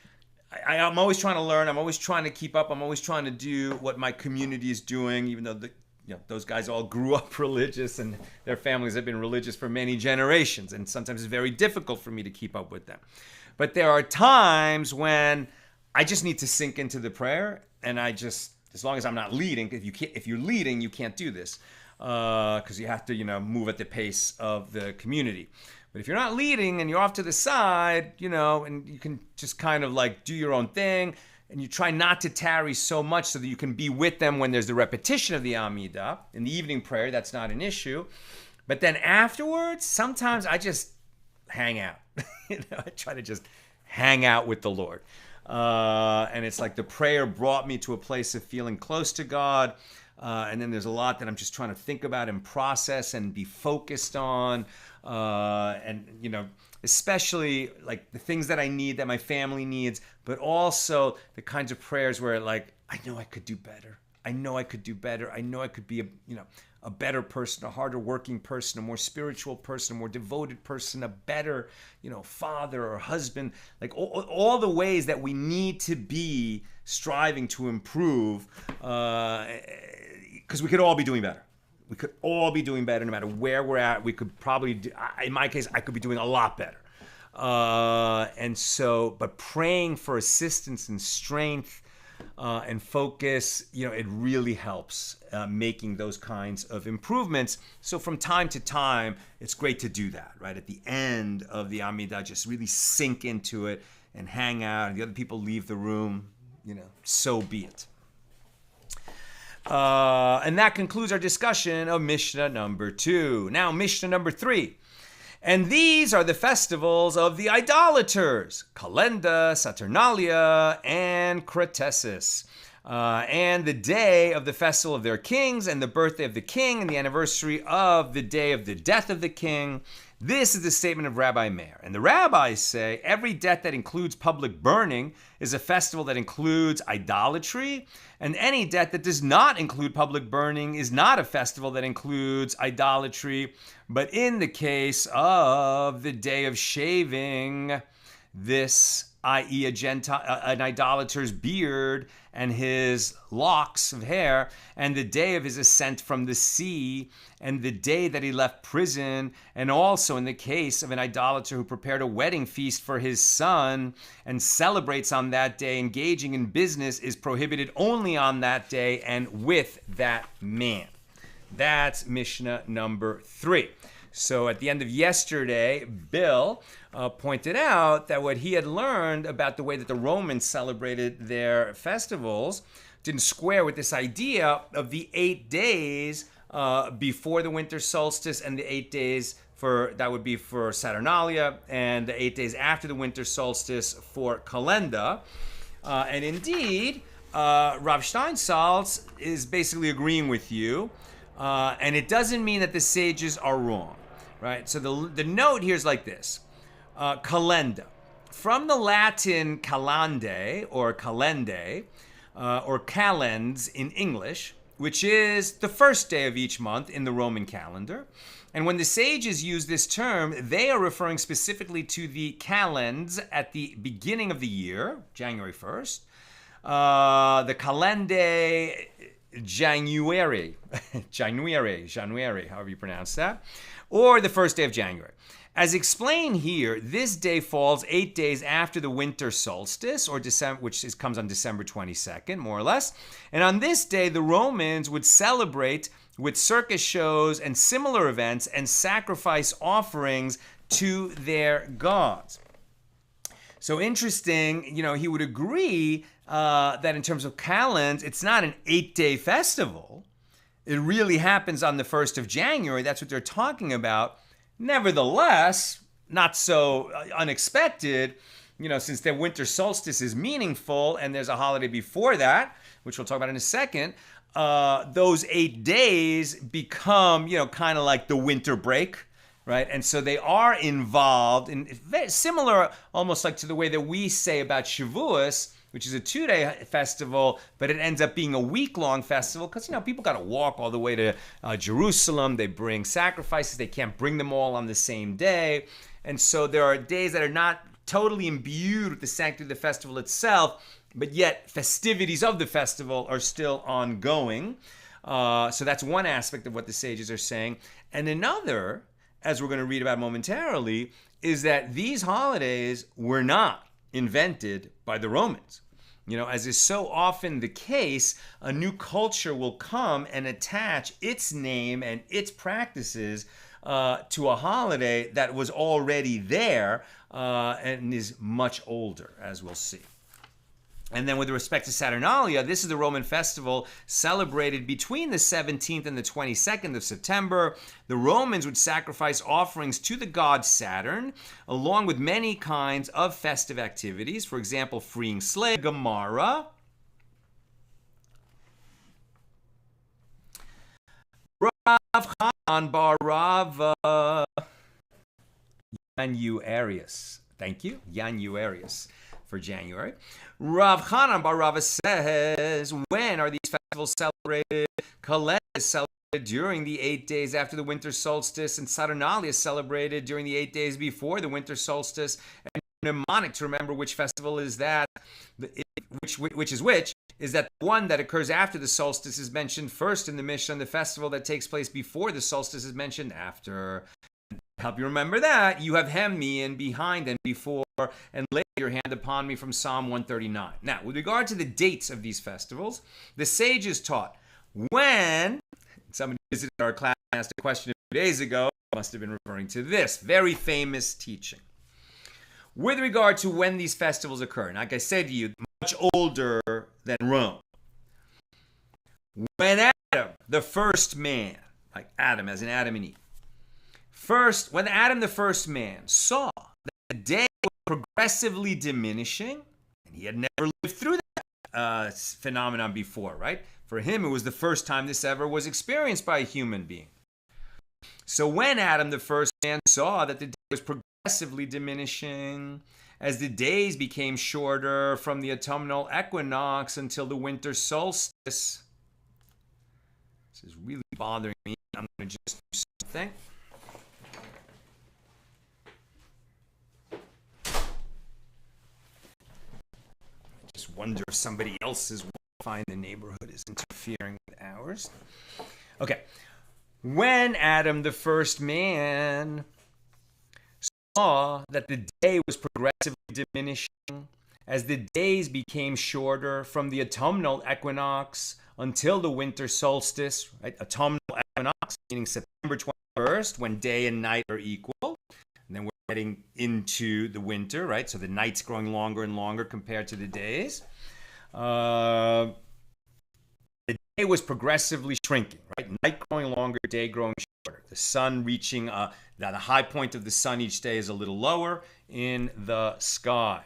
I'm always trying to learn. I'm always trying to keep up. I'm always trying to do what my community is doing, even though those guys all grew up religious and their families have been religious for many generations. And sometimes it's very difficult for me to keep up with them. But there are times when I just need to sink into the prayer, and as long as I'm not leading, if you're leading, you can't do this because you have to, move at the pace of the community. But if you're not leading and you're off to the side, and you can just kind of like do your own thing, and you try not to tarry so much so that you can be with them when there's the repetition of the Amidah. In the evening prayer, that's not an issue. But then afterwards, sometimes I just hang out. I try to just hang out with the Lord. And it's like the prayer brought me to a place of feeling close to God. And then there's a lot that I'm just trying to think about and process and be focused on. Especially like the things that I need, that my family needs, but also the kinds of prayers where I know I could do better. I know I could do better. I know I could be a better person, a harder working person, a more spiritual person, a more devoted person, a better, father or husband, like all the ways that we need to be striving to improve, because we could all be doing better. We could all be doing better no matter where we're at. We could probably, in my case, I could be doing a lot better. But praying for assistance and strength and focus, it really helps making those kinds of improvements. So from time to time, it's great to do that, right? At the end of the Amidah, just really sink into it and hang out, and the other people leave the room, so be it. And that concludes our discussion of Mishnah number 2. Now, Mishnah number 3. And these are the festivals of the idolaters, Kalenda, Saturnalia, and Cratesis. and the day of the festival of their kings, and the birthday of the king, and the anniversary of the day of the death of the king. This is the statement of Rabbi Meir. And the rabbis say every death that includes public burning is a festival that includes idolatry, and any death that does not include public burning is not a festival that includes idolatry. But in the case of the day of shaving, this, i.e. an idolater's beard and his locks of hair, and the day of his ascent from the sea, and the day that he left prison, and also in the case of an idolater who prepared a wedding feast for his son and celebrates on that day, engaging in business is prohibited only on that day and with that man. That's Mishnah number 3. So at the end of yesterday, Bill pointed out that what he had learned about the way that the Romans celebrated their festivals didn't square with this idea of the 8 days before the winter solstice and the 8 days that would be for Saturnalia, and the 8 days after the winter solstice for Kalenda. And indeed, Rav Steinsaltz is basically agreeing with you, and it doesn't mean that the sages are wrong. Right, so the note here is like this. Kalenda. From the Latin calende or calende or calends in English, which is the first day of each month in the Roman calendar. And when the sages use this term, they are referring specifically to the calends at the beginning of the year, January 1st. The calende January, however you pronounce that, or the first day of January. As explained here, this day falls 8 days after the winter solstice, or December, comes on December 22nd, more or less. And on this day, the Romans would celebrate with circus shows and similar events and sacrifice offerings to their gods. So interesting, he would agree that in terms of calends, it's not an 8-day festival. It really happens on the 1st of January. That's what they're talking about. Nevertheless, not so unexpected, since the winter solstice is meaningful and there's a holiday before that, which we'll talk about in a second, those 8 days become, kind of like the winter break, right? And so they are involved in similar, almost like to the way that we say about Shavuos, which is a 2-day festival, but it ends up being a week-long festival because, people got to walk all the way to Jerusalem. They bring sacrifices. They can't bring them all on the same day. And so there are days that are not totally imbued with the sanctity of the festival itself, but yet festivities of the festival are still ongoing. So that's one aspect of what the sages are saying. And another, as we're going to read about momentarily, is that these holidays were not invented by the Romans. As is so often the case, a new culture will come and attach its name and its practices to a holiday that was already there and is much older, as we'll see. And then with respect to Saturnalia, this is the Roman festival celebrated between the 17th and the 22nd of September. The Romans would sacrifice offerings to the god Saturn, along with many kinds of festive activities. For example, freeing slaves, Gemara. Rav Chanan bar Rava Januarius. Thank you, Januarius. For January. Rav Chanan bar Rava says, when are these festivals celebrated? Kalenda is celebrated during the 8 days after the winter solstice, and Saturnalia is celebrated during the 8 days before the winter solstice. And mnemonic to remember which festival is that, which is that the one that occurs after the solstice is mentioned first in the Mishna, and the festival that takes place before the solstice is mentioned after. Help you remember that. You have hemmed me in behind and before, and laid your hand upon me from Psalm 139. Now, with regard to the dates of these festivals, the sages taught when somebody visited our class and asked a question a few days ago, must have been referring to this very famous teaching. With regard to when these festivals occur, like I said to you, much older than Rome. When Adam, the first man, like Adam as in Adam and Eve, when Adam, the first man, saw that the day was progressively diminishing, and he had never lived through that phenomenon before, right? For him, it was the first time this ever was experienced by a human being. So when Adam, the first man, saw that the day was progressively diminishing, as the days became shorter from the autumnal equinox until the winter solstice. This is really bothering me. I'm going to just do something. I just wonder if somebody else's Wi-Fi in the neighborhood is interfering with ours. Okay. When Adam, the first man, saw that the day was progressively diminishing, as the days became shorter from the autumnal equinox until the winter solstice, right? Autumnal equinox, meaning September 21st, when day and night are equal. And then we're getting into the winter, right? So the night's growing longer and longer compared to the days. The day was progressively shrinking, right? Night growing longer, day growing shorter. The sun reaching, the high point of the sun each day is a little lower in the sky.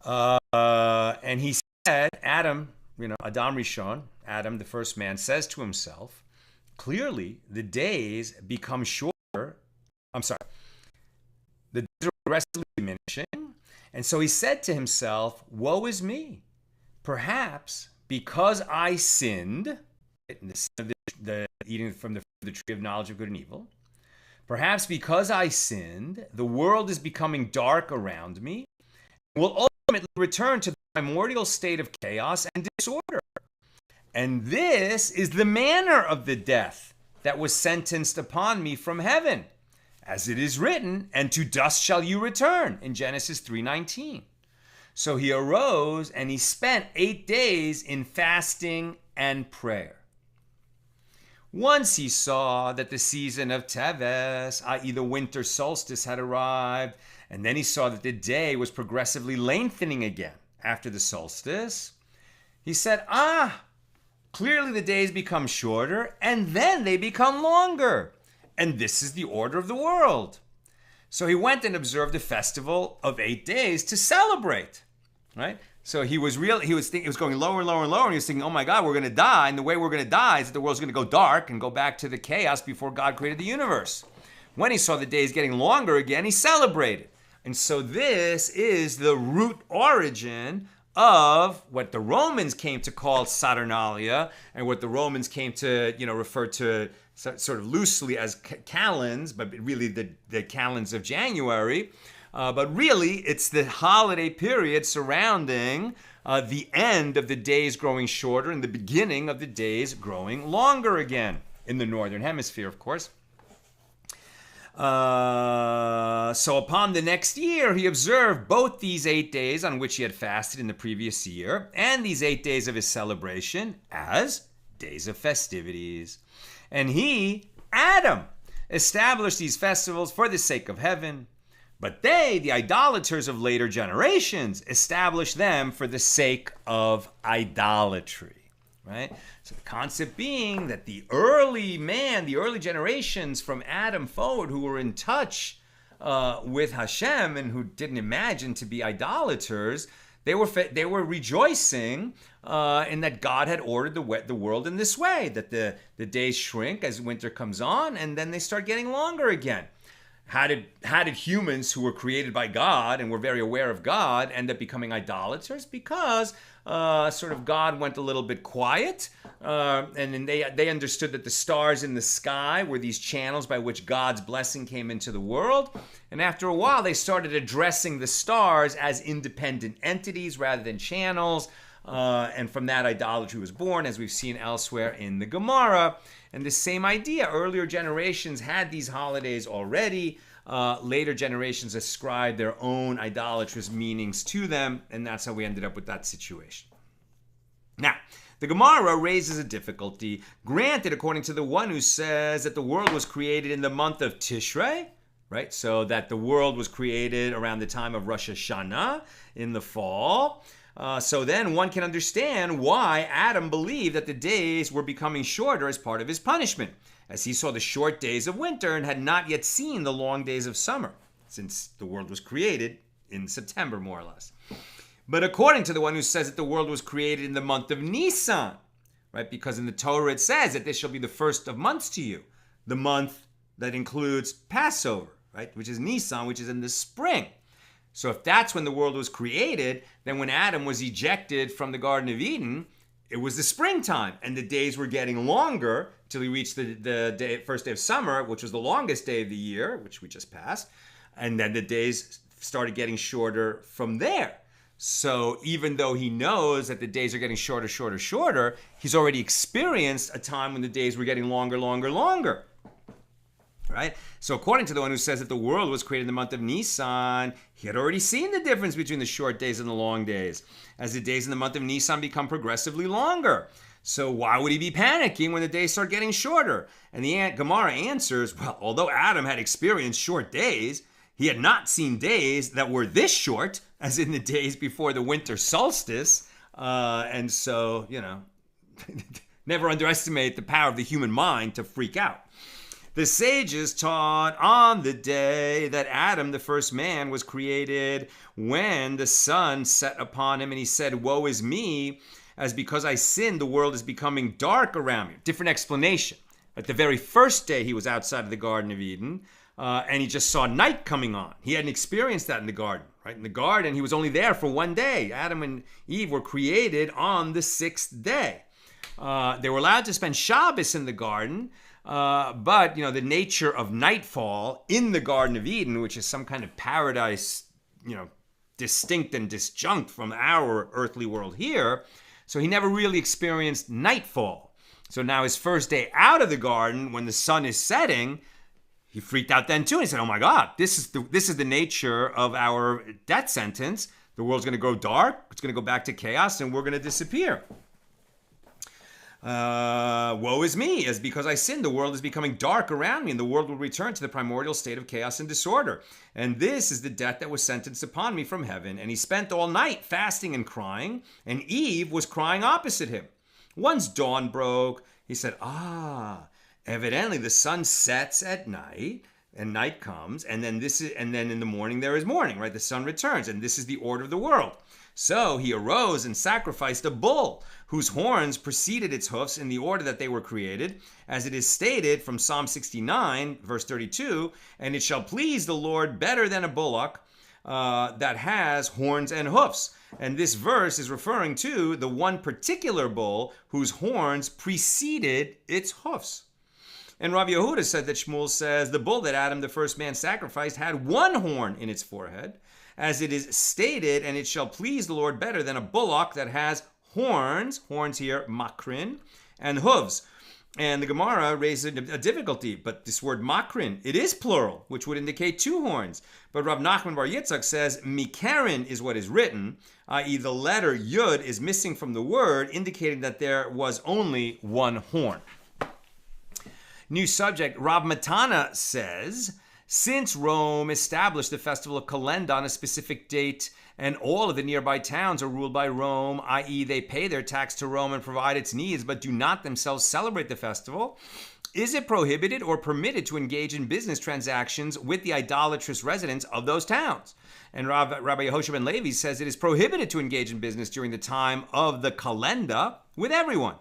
And he said, Adam, Adam Rishon, Adam, the first man, says to himself, clearly the days become shorter. The days are progressively diminishing. And so he said to himself, woe is me. Perhaps because I sinned, in the sin of the eating from the tree of knowledge of good and evil, perhaps because I sinned, the world is becoming dark around me, and will ultimately return to the primordial state of chaos and disorder. And this is the manner of the death that was sentenced upon me from heaven, as it is written, and to dust shall you return, in Genesis 3:19. So he arose and he spent 8 days in fasting and prayer. Once he saw that the season of Teves, i.e. the winter solstice, had arrived, and then he saw that the day was progressively lengthening again after the solstice, he said, clearly the days become shorter, and then they become longer. And this is the order of the world. So he went and observed a festival of 8 days to celebrate, right? So he was thinking it was going lower and lower and lower, and he was thinking, oh my God, we're going to die, and the way we're going to die is that the world's going to go dark and go back to the chaos before God created the universe. When he saw the days getting longer again, he celebrated. And so this is the root origin of what the Romans came to call Saturnalia, and what the Romans came to, refer to sort of loosely as calends, but really the calends of January. But really, it's the holiday period surrounding the end of the days growing shorter and the beginning of the days growing longer again in the northern hemisphere, of course. So upon the next year, he observed both these 8 days on which he had fasted in the previous year and these 8 days of his celebration as days of festivities. And he, Adam, established these festivals for the sake of heaven. But they, the idolaters of later generations, established them for the sake of idolatry, right? So the concept being that the early generations from Adam forward who were in touch with Hashem and who didn't imagine to be idolaters, they were rejoicing in that God had ordered the world in this way, that the days shrink as winter comes on, and then they start getting longer again. How did humans who were created by God and were very aware of God end up becoming idolaters? Because sort of God went a little bit quiet, and then they understood that the stars in the sky were these channels by which God's blessing came into the world. And after a while, they started addressing the stars as independent entities rather than channels. And from that, idolatry was born, as we've seen elsewhere in the Gemara. And the same idea, earlier generations had these holidays already. Later generations ascribed their own idolatrous meanings to them, and that's how we ended up with that situation. Now, the Gemara raises a difficulty. Granted, according to the one who says that the world was created in the month of Tishrei, right? So that the world was created around the time of Rosh Hashanah in the fall. So then one can understand why Adam believed that the days were becoming shorter as part of his punishment, as he saw the short days of winter and had not yet seen the long days of summer, since the world was created in September, more or less. but according to the one who says that the world was created in the month of Nisan, right? Because in the Torah it says that this shall be the first of months to you, the month that includes Passover, right? Which is Nisan, which is in the spring. So if that's when the world was created, then when Adam was ejected from the Garden of Eden, it was the springtime, and the days were getting longer till he reached the first day of summer, which was the longest day of the year, which we just passed, and then the days started getting shorter from there. So even though he knows that the days are getting shorter, he's already experienced a time when the days were getting longer. Right? So according to the one who says that the world was created in the month of Nisan, he had already seen the difference between the short days and the long days, as the days in the month of Nisan become progressively longer. So why would he be panicking when the days start getting shorter? And the Gemara answers, well, although Adam had experienced short days, he had not seen days that were this short, as in the days before the winter solstice. And so, never underestimate the power of the human mind to freak out. The sages taught on the day that Adam, the first man, was created when the sun set upon him and he said, woe is me, as because I sinned, the world is becoming dark around me. Different explanation. At the very first day he was outside of the Garden of Eden, and he just saw night coming on. He hadn't experienced that in the garden, right? In the garden, he was only there for one day. Adam and Eve were created on the sixth day. They were allowed to spend Shabbos in the garden, but the nature of nightfall in the Garden of Eden, which is some kind of paradise, distinct and disjunct from our earthly world here, so he never really experienced nightfall. So now his first day out of the garden, when the sun is setting, he freaked out then too. And he said, oh my God, this is the nature of our death sentence. The world's going to go dark, it's going to go back to chaos, and we're going to disappear. Woe is me, as because I sinned, the world is becoming dark around me, and the world will return to the primordial state of chaos and disorder. And this is the death that was sentenced upon me from heaven. And he spent all night fasting and crying, and Eve was crying opposite him. Once dawn broke, he said, evidently the sun sets at night, and night comes, and then in the morning there is morning, right? The sun returns, and this is the order of the world. So he arose and sacrificed a bull, whose horns preceded its hoofs in the order that they were created, as it is stated from Psalm 69, verse 32, and it shall please the Lord better than a bullock that has horns and hoofs. And this verse is referring to the one particular bull whose horns preceded its hoofs. And Rabbi Yehuda said that Shmuel says the bull that Adam, the first man, sacrificed had one horn in its forehead, as it is stated, and it shall please the Lord better than a bullock that has horns here, makrin, and hooves. And the Gemara raises a difficulty, but this word makrin, it is plural, which would indicate two horns. But Rav Nachman Bar Yitzchak says mikarin is what is written, i.e. the letter yud is missing from the word, indicating that there was only one horn. New subject, Rav Matana says, since Rome established the festival of Calenda on a specific date, and all of the nearby towns are ruled by Rome, i.e. they pay their tax to Rome and provide its needs, but do not themselves celebrate the festival, is it prohibited or permitted to engage in business transactions with the idolatrous residents of those towns? And Rabbi Yehoshua ben Levi says it is prohibited to engage in business during the time of the Calenda with everyone.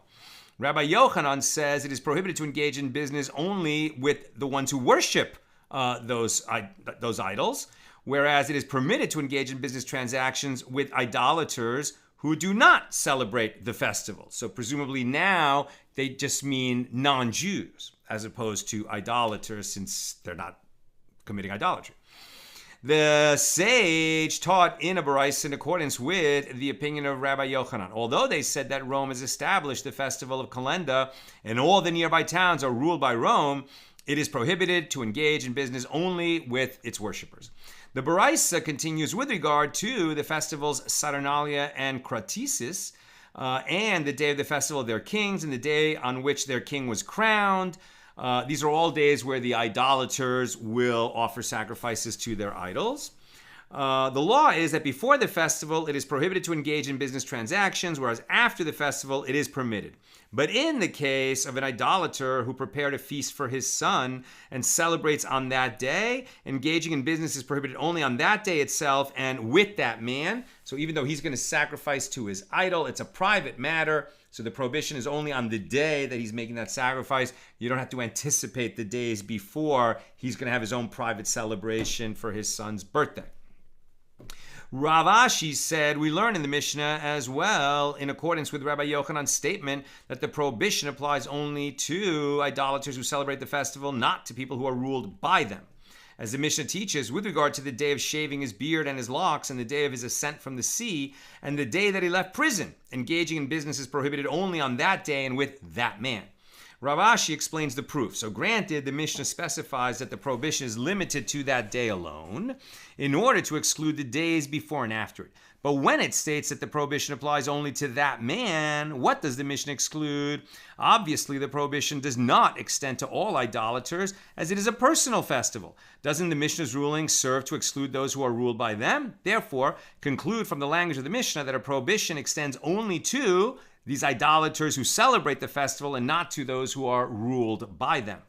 Rabbi Yochanan says it is prohibited to engage in business only with the ones who worship those idols, whereas it is permitted to engage in business transactions with idolaters who do not celebrate the festival. So presumably now they just mean non-Jews as opposed to idolaters, since they're not committing idolatry. The sage taught in a baraisa in accordance with the opinion of Rabbi Yochanan. Although they said that Rome has established the festival of Calenda and all the nearby towns are ruled by Rome, it is prohibited to engage in business only with its worshippers. The baraisa continues with regard to the festivals Saturnalia and Cratisis, and the day of the festival of their kings and the day on which their king was crowned. These are all days where the idolaters will offer sacrifices to their idols. The law is that before the festival, it is prohibited to engage in business transactions, whereas after the festival, it is permitted. But in the case of an idolater who prepared a feast for his son and celebrates on that day, engaging in business is prohibited only on that day itself and with that man. So even though he's going to sacrifice to his idol, it's a private matter. So the prohibition is only on the day that he's making that sacrifice. You don't have to anticipate the days before he's going to have his own private celebration for his son's birthday. Rav Ashi said, we learn in the Mishnah as well, in accordance with Rabbi Yochanan's statement, that the prohibition applies only to idolaters who celebrate the festival, not to people who are ruled by them. As the Mishnah teaches, with regard to the day of shaving his beard and his locks, and the day of his ascent from the sea, and the day that he left prison, engaging in business is prohibited only on that day and with that man. Rav Ashi explains the proof. So granted, the Mishnah specifies that the prohibition is limited to that day alone in order to exclude the days before and after it. But when it states that the prohibition applies only to that man, what does the Mishnah exclude? Obviously, the prohibition does not extend to all idolaters, as it is a personal festival. Doesn't the Mishnah's ruling serve to exclude those who are ruled by them? Therefore, conclude from the language of the Mishnah that a prohibition extends only to these idolaters who celebrate the festival and not to those who are ruled by them.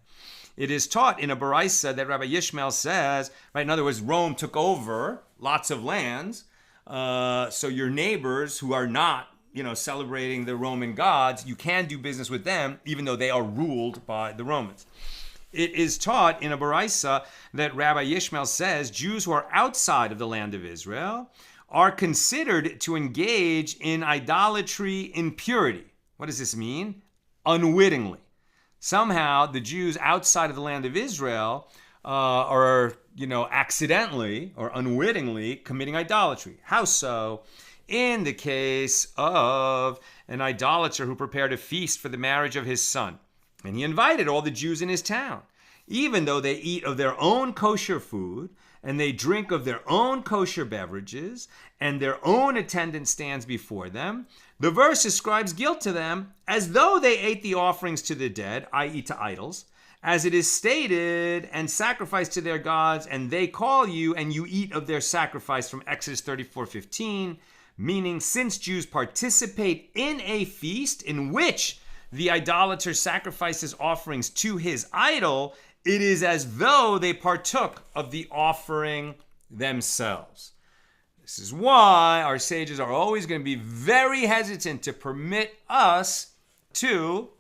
It is taught in a Baraisa that Rabbi Yishmael says, right, in other words, Rome took over lots of lands, so your neighbors who are not, celebrating the Roman gods, you can do business with them even though they are ruled by the Romans. It is taught in a Baraisa that Rabbi Yishmael says Jews who are outside of the land of Israel are considered to engage in idolatry impurity. What does this mean? Unwittingly. Somehow the Jews outside of the land of Israel are, accidentally or unwittingly committing idolatry. How so? In the case of an idolater who prepared a feast for the marriage of his son, and he invited all the Jews in his town, even though they eat of their own kosher food, and they drink of their own kosher beverages, and their own attendant stands before them, the verse ascribes guilt to them as though they ate the offerings to the dead, i.e. to idols, as it is stated, and sacrificed to their gods, and they call you, and you eat of their sacrifice, from Exodus 34:15, meaning since Jews participate in a feast in which the idolater sacrifices offerings to his idol, it is as though they partook of the offering themselves. This is why our sages are always going to be very hesitant to permit us to,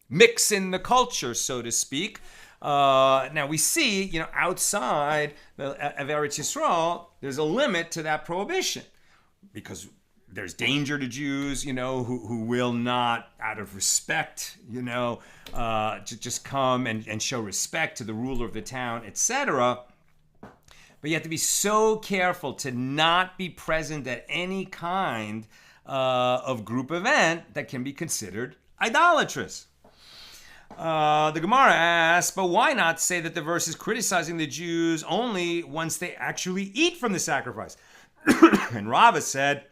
mix in the culture, so to speak. Now we see, outside of Eretz Yisrael, there's a limit to that prohibition because there's danger to Jews, who will not, out of respect, to just come and show respect to the ruler of the town, etc. But you have to be so careful to not be present at any kind of group event that can be considered idolatrous. The Gemara asks, but why not say that the verse is criticizing the Jews only once they actually eat from the sacrifice? And Rava said,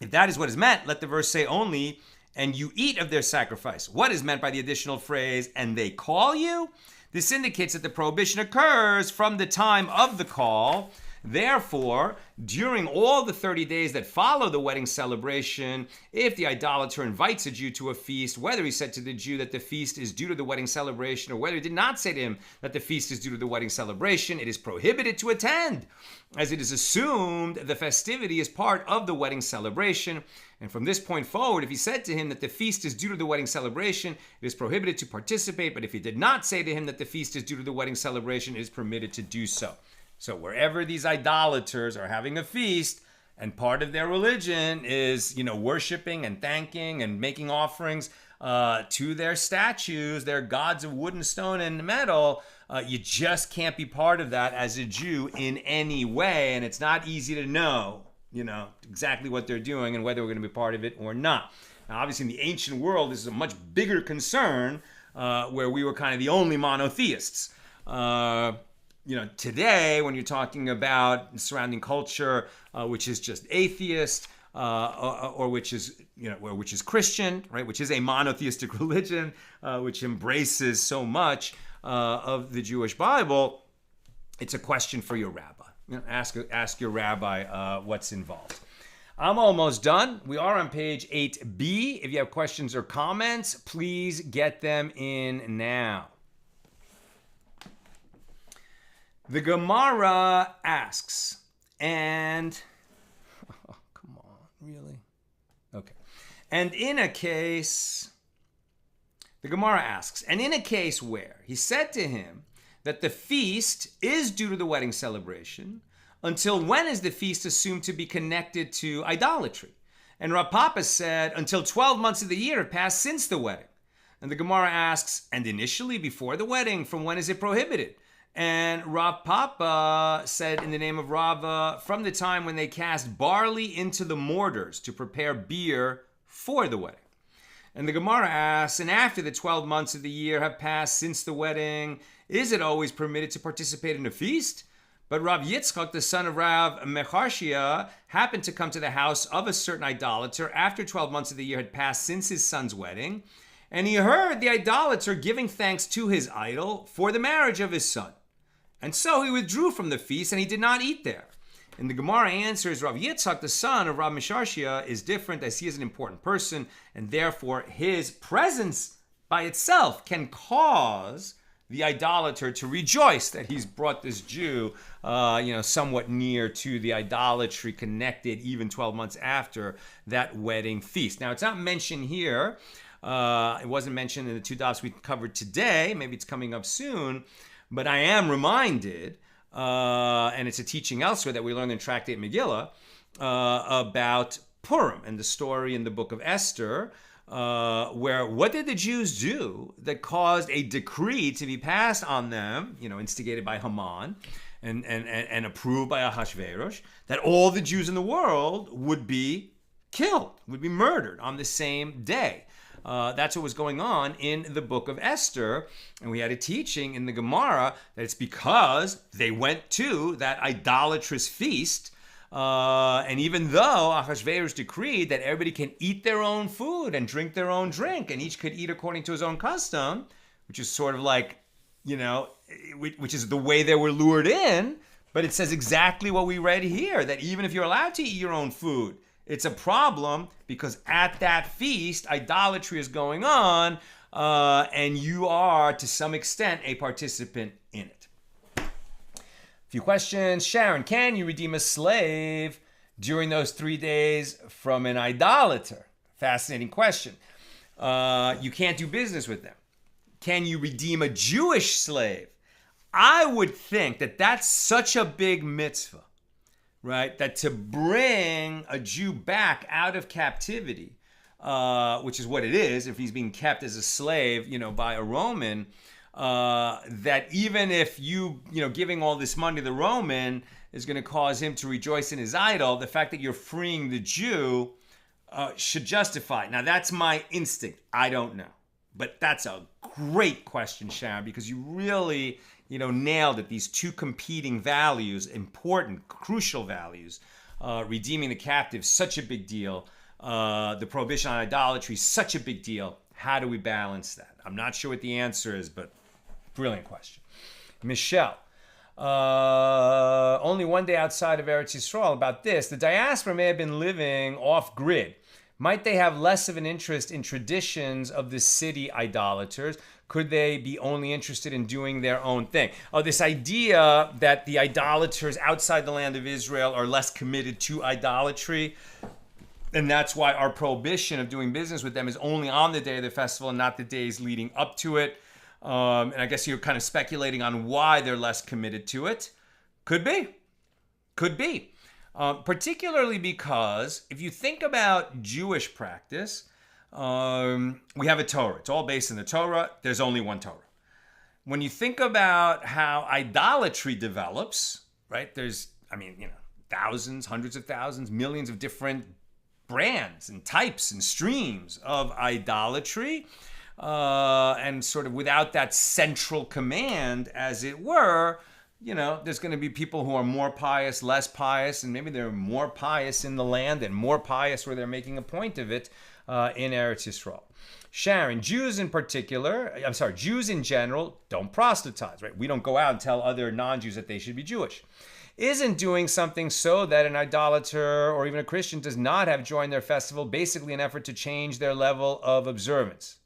if that is what is meant, let the verse say only, and you eat of their sacrifice. What is meant by the additional phrase, and they call you? This indicates that the prohibition occurs from the time of the call. Therefore, during all the 30 days that follow the wedding celebration, if the idolater invites a Jew to a feast, whether he said to the Jew that the feast is due to the wedding celebration, or whether he did not say to him that the feast is due to the wedding celebration, it is prohibited to attend, as it is assumed the festivity is part of the wedding celebration. And from this point forward, if he said to him that the feast is due to the wedding celebration, it is prohibited to participate. But if he did not say to him that the feast is due to the wedding celebration, it is permitted to do so. So wherever these idolaters are having a feast, and part of their religion is, worshiping and thanking and making offerings to their statues, their gods of wood and stone and metal, you just can't be part of that as a Jew in any way. And it's not easy to know, exactly what they're doing and whether we're going to be part of it or not. Now, obviously, in the ancient world, this is a much bigger concern where we were kind of the only monotheists. Today, when you're talking about surrounding culture, which is just atheist, or which is Christian, right? Which is a monotheistic religion, which embraces so much of the Jewish Bible, it's a question for your rabbi. ask your rabbi what's involved. I'm almost done. We are on page 8b. If you have questions or comments, please get them in now. The Gemara asks, and... Oh, come on, really? Okay. And in a case... The Gemara asks, and in a case where he said to him that the feast is due to the wedding celebration, until when is the feast assumed to be connected to idolatry? And Rav Papa said, until 12 months of the year have passed since the wedding. And the Gemara asks, and initially before the wedding, from when is it prohibited? And Rav Papa said in the name of Rava, from the time when they cast barley into the mortars to prepare beer for the wedding. And the Gemara asks, and after the 12 months of the year have passed since the wedding, is it always permitted to participate in a feast? But Rav Yitzchak, the son of Rav Mecharshia, happened to come to the house of a certain idolater after 12 months of the year had passed since his son's wedding, and he heard the idolater giving thanks to his idol for the marriage of his son. And so he withdrew from the feast, and he did not eat there. And the Gemara answers, Rav Yitzchak, the son of Rav Mecharshia, is different as he is an important person, and therefore his presence by itself can cause the idolater to rejoice that he's brought this Jew, somewhat near to the idolatry connected even 12 months after that wedding feast. Now, it's not mentioned here. It wasn't mentioned in the two dafs we covered today. Maybe it's coming up soon. But I am reminded, and it's a teaching elsewhere that we learned in Tractate Megillah, about Purim and the story in the book of Esther, where what did the Jews do that caused a decree to be passed on them, instigated by Haman and approved by Ahasuerus, that all the Jews in the world would be killed, would be murdered on the same day. That's what was going on in the book of Esther. And we had a teaching in the Gemara that it's because they went to that idolatrous feast. And even though Ahasuerus decreed that everybody can eat their own food and drink their own drink, and each could eat according to his own custom, which is sort of like, which is the way they were lured in. But it says exactly what we read here, that even if you're allowed to eat your own food, it's a problem because at that feast, idolatry is going on, and you are, to some extent, a participant in it. A few questions. Sharon, can you redeem a slave during those 3 days from an idolater? Fascinating question. You can't do business with them. Can you redeem a Jewish slave? I would think that that's such a big mitzvah, right? That to bring a Jew back out of captivity, which is what it is, if he's being kept as a slave, by a Roman, that even if giving all this money to the Roman is going to cause him to rejoice in his idol, the fact that you're freeing the Jew should justify it. Now, that's my instinct. I don't know. But that's a great question, Sharon, because you really, nailed it. These two competing values, important, crucial values, redeeming the captive, such a big deal. The prohibition on idolatry, such a big deal. How do we balance that? I'm not sure what the answer is, but brilliant question. Michelle, only one day outside of Eretz Yisrael about this. The diaspora may have been living off-grid. Might they have less of an interest in traditions of the city idolaters? Could they be only interested in doing their own thing? Oh, this idea that the idolaters outside the land of Israel are less committed to idolatry, and that's why our prohibition of doing business with them is only on the day of the festival and not the days leading up to it. And I guess you're kind of speculating on why they're less committed to it. Could be. Particularly because if you think about Jewish practice, we have a Torah. It's all based in the Torah. There's only one Torah. When you think about how idolatry develops, right? There's, thousands, hundreds of thousands, millions of different brands and types and streams of idolatry. And sort of without that central command, as it were, there's going to be people who are more pious, less pious, and maybe they're more pious in the land and more pious where they're making a point of it in Eretz Yisrael. Sharon, Jews in general don't proselytize, right? We don't go out and tell other non-Jews that they should be Jewish. isn't doing something so that an idolater or even a Christian does not have joined their festival, basically an effort to change their level of observance?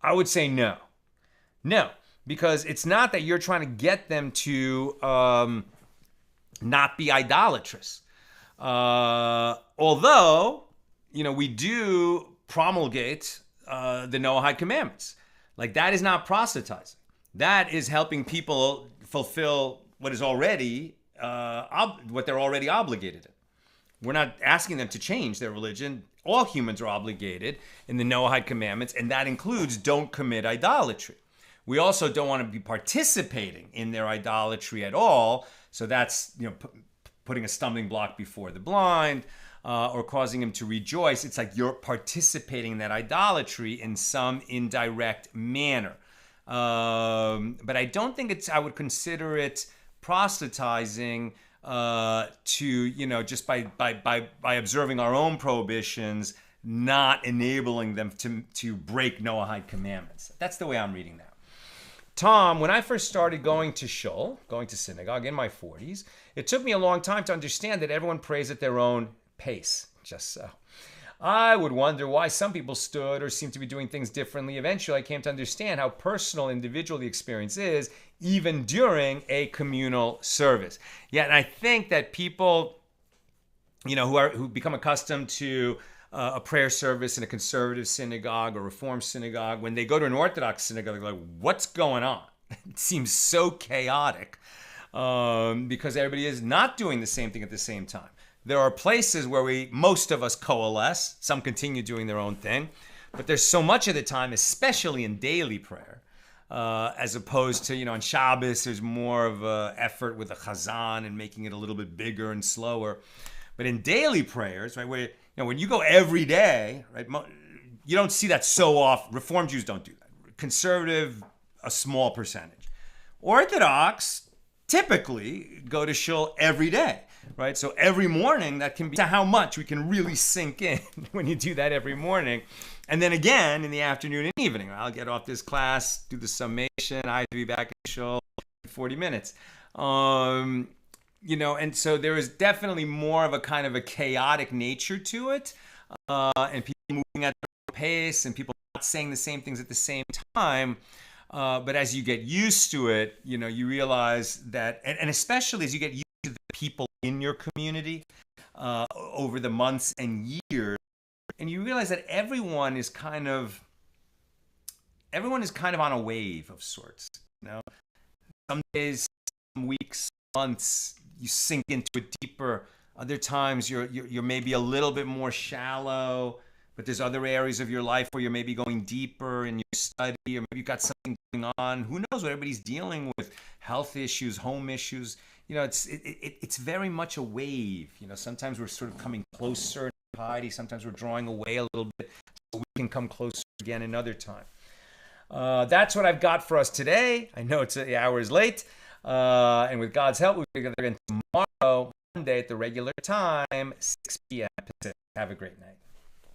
I would say no. No, because it's not that you're trying to get them to not be idolatrous. Although, we do promulgate the Noahide commandments. Like, that is not proselytizing. That is helping people fulfill what is already what they're already obligated in. We're not asking them to change their religion. All humans are obligated in the Noahide commandments, and that includes don't commit idolatry. We also don't want to be participating in their idolatry at all. So that's putting a stumbling block before the blind or causing them to rejoice. It's like you're participating in that idolatry in some indirect manner. But I don't think I would consider it proselytizing to, just by observing our own prohibitions, not enabling them to break Noahide commandments. That's the way I'm reading that. Tom, when I first started going to synagogue in my 40s, it took me a long time to understand that everyone prays at their own pace. Just so. I would wonder why some people stood or seemed to be doing things differently. Eventually, I came to understand how personal, individual the experience is, even during a communal service. Yeah, and I think that people, who become accustomed to a prayer service in a conservative synagogue or reform synagogue, when they go to an Orthodox synagogue, they're like, what's going on? It seems so chaotic because everybody is not doing the same thing at the same time. There are places where most of us coalesce. Some continue doing their own thing. But there's so much of the time, especially in daily prayer, as opposed to, on Shabbos, there's more of an effort with a chazan and making it a little bit bigger and slower. But in daily prayers, right, where when you go every day, right, you don't see that so often. Reform Jews don't do that. Conservative, a small percentage. Orthodox typically go to shul every day, right? So every morning, that can be to how much we can really sink in when you do that every morning. And then again in the afternoon and evening. I'll get off this class, do the summation. I have to be back in shul in 40 minutes. And so there is definitely more of a kind of a chaotic nature to it, and people moving at their pace, and people not saying the same things at the same time. But as you get used to it, you realize that, and especially as you get used to the people in your community over the months and years, and you realize that everyone is kind of on a wave of sorts. Some days, some weeks, months, you sink into it deeper. Other times you're maybe a little bit more shallow, but there's other areas of your life where you're maybe going deeper in your study, or maybe you've got something going on. Who knows what everybody's dealing with? Health issues, home issues. It's very much a wave. Sometimes we're sort of coming closer in piety. Sometimes we're drawing away a little bit, so we can come closer again another time. That's what I've got for us today. I know the hour is late. And with God's help, we'll be together again tomorrow, Monday at the regular time, 6 p.m. Pacific. Have a great night.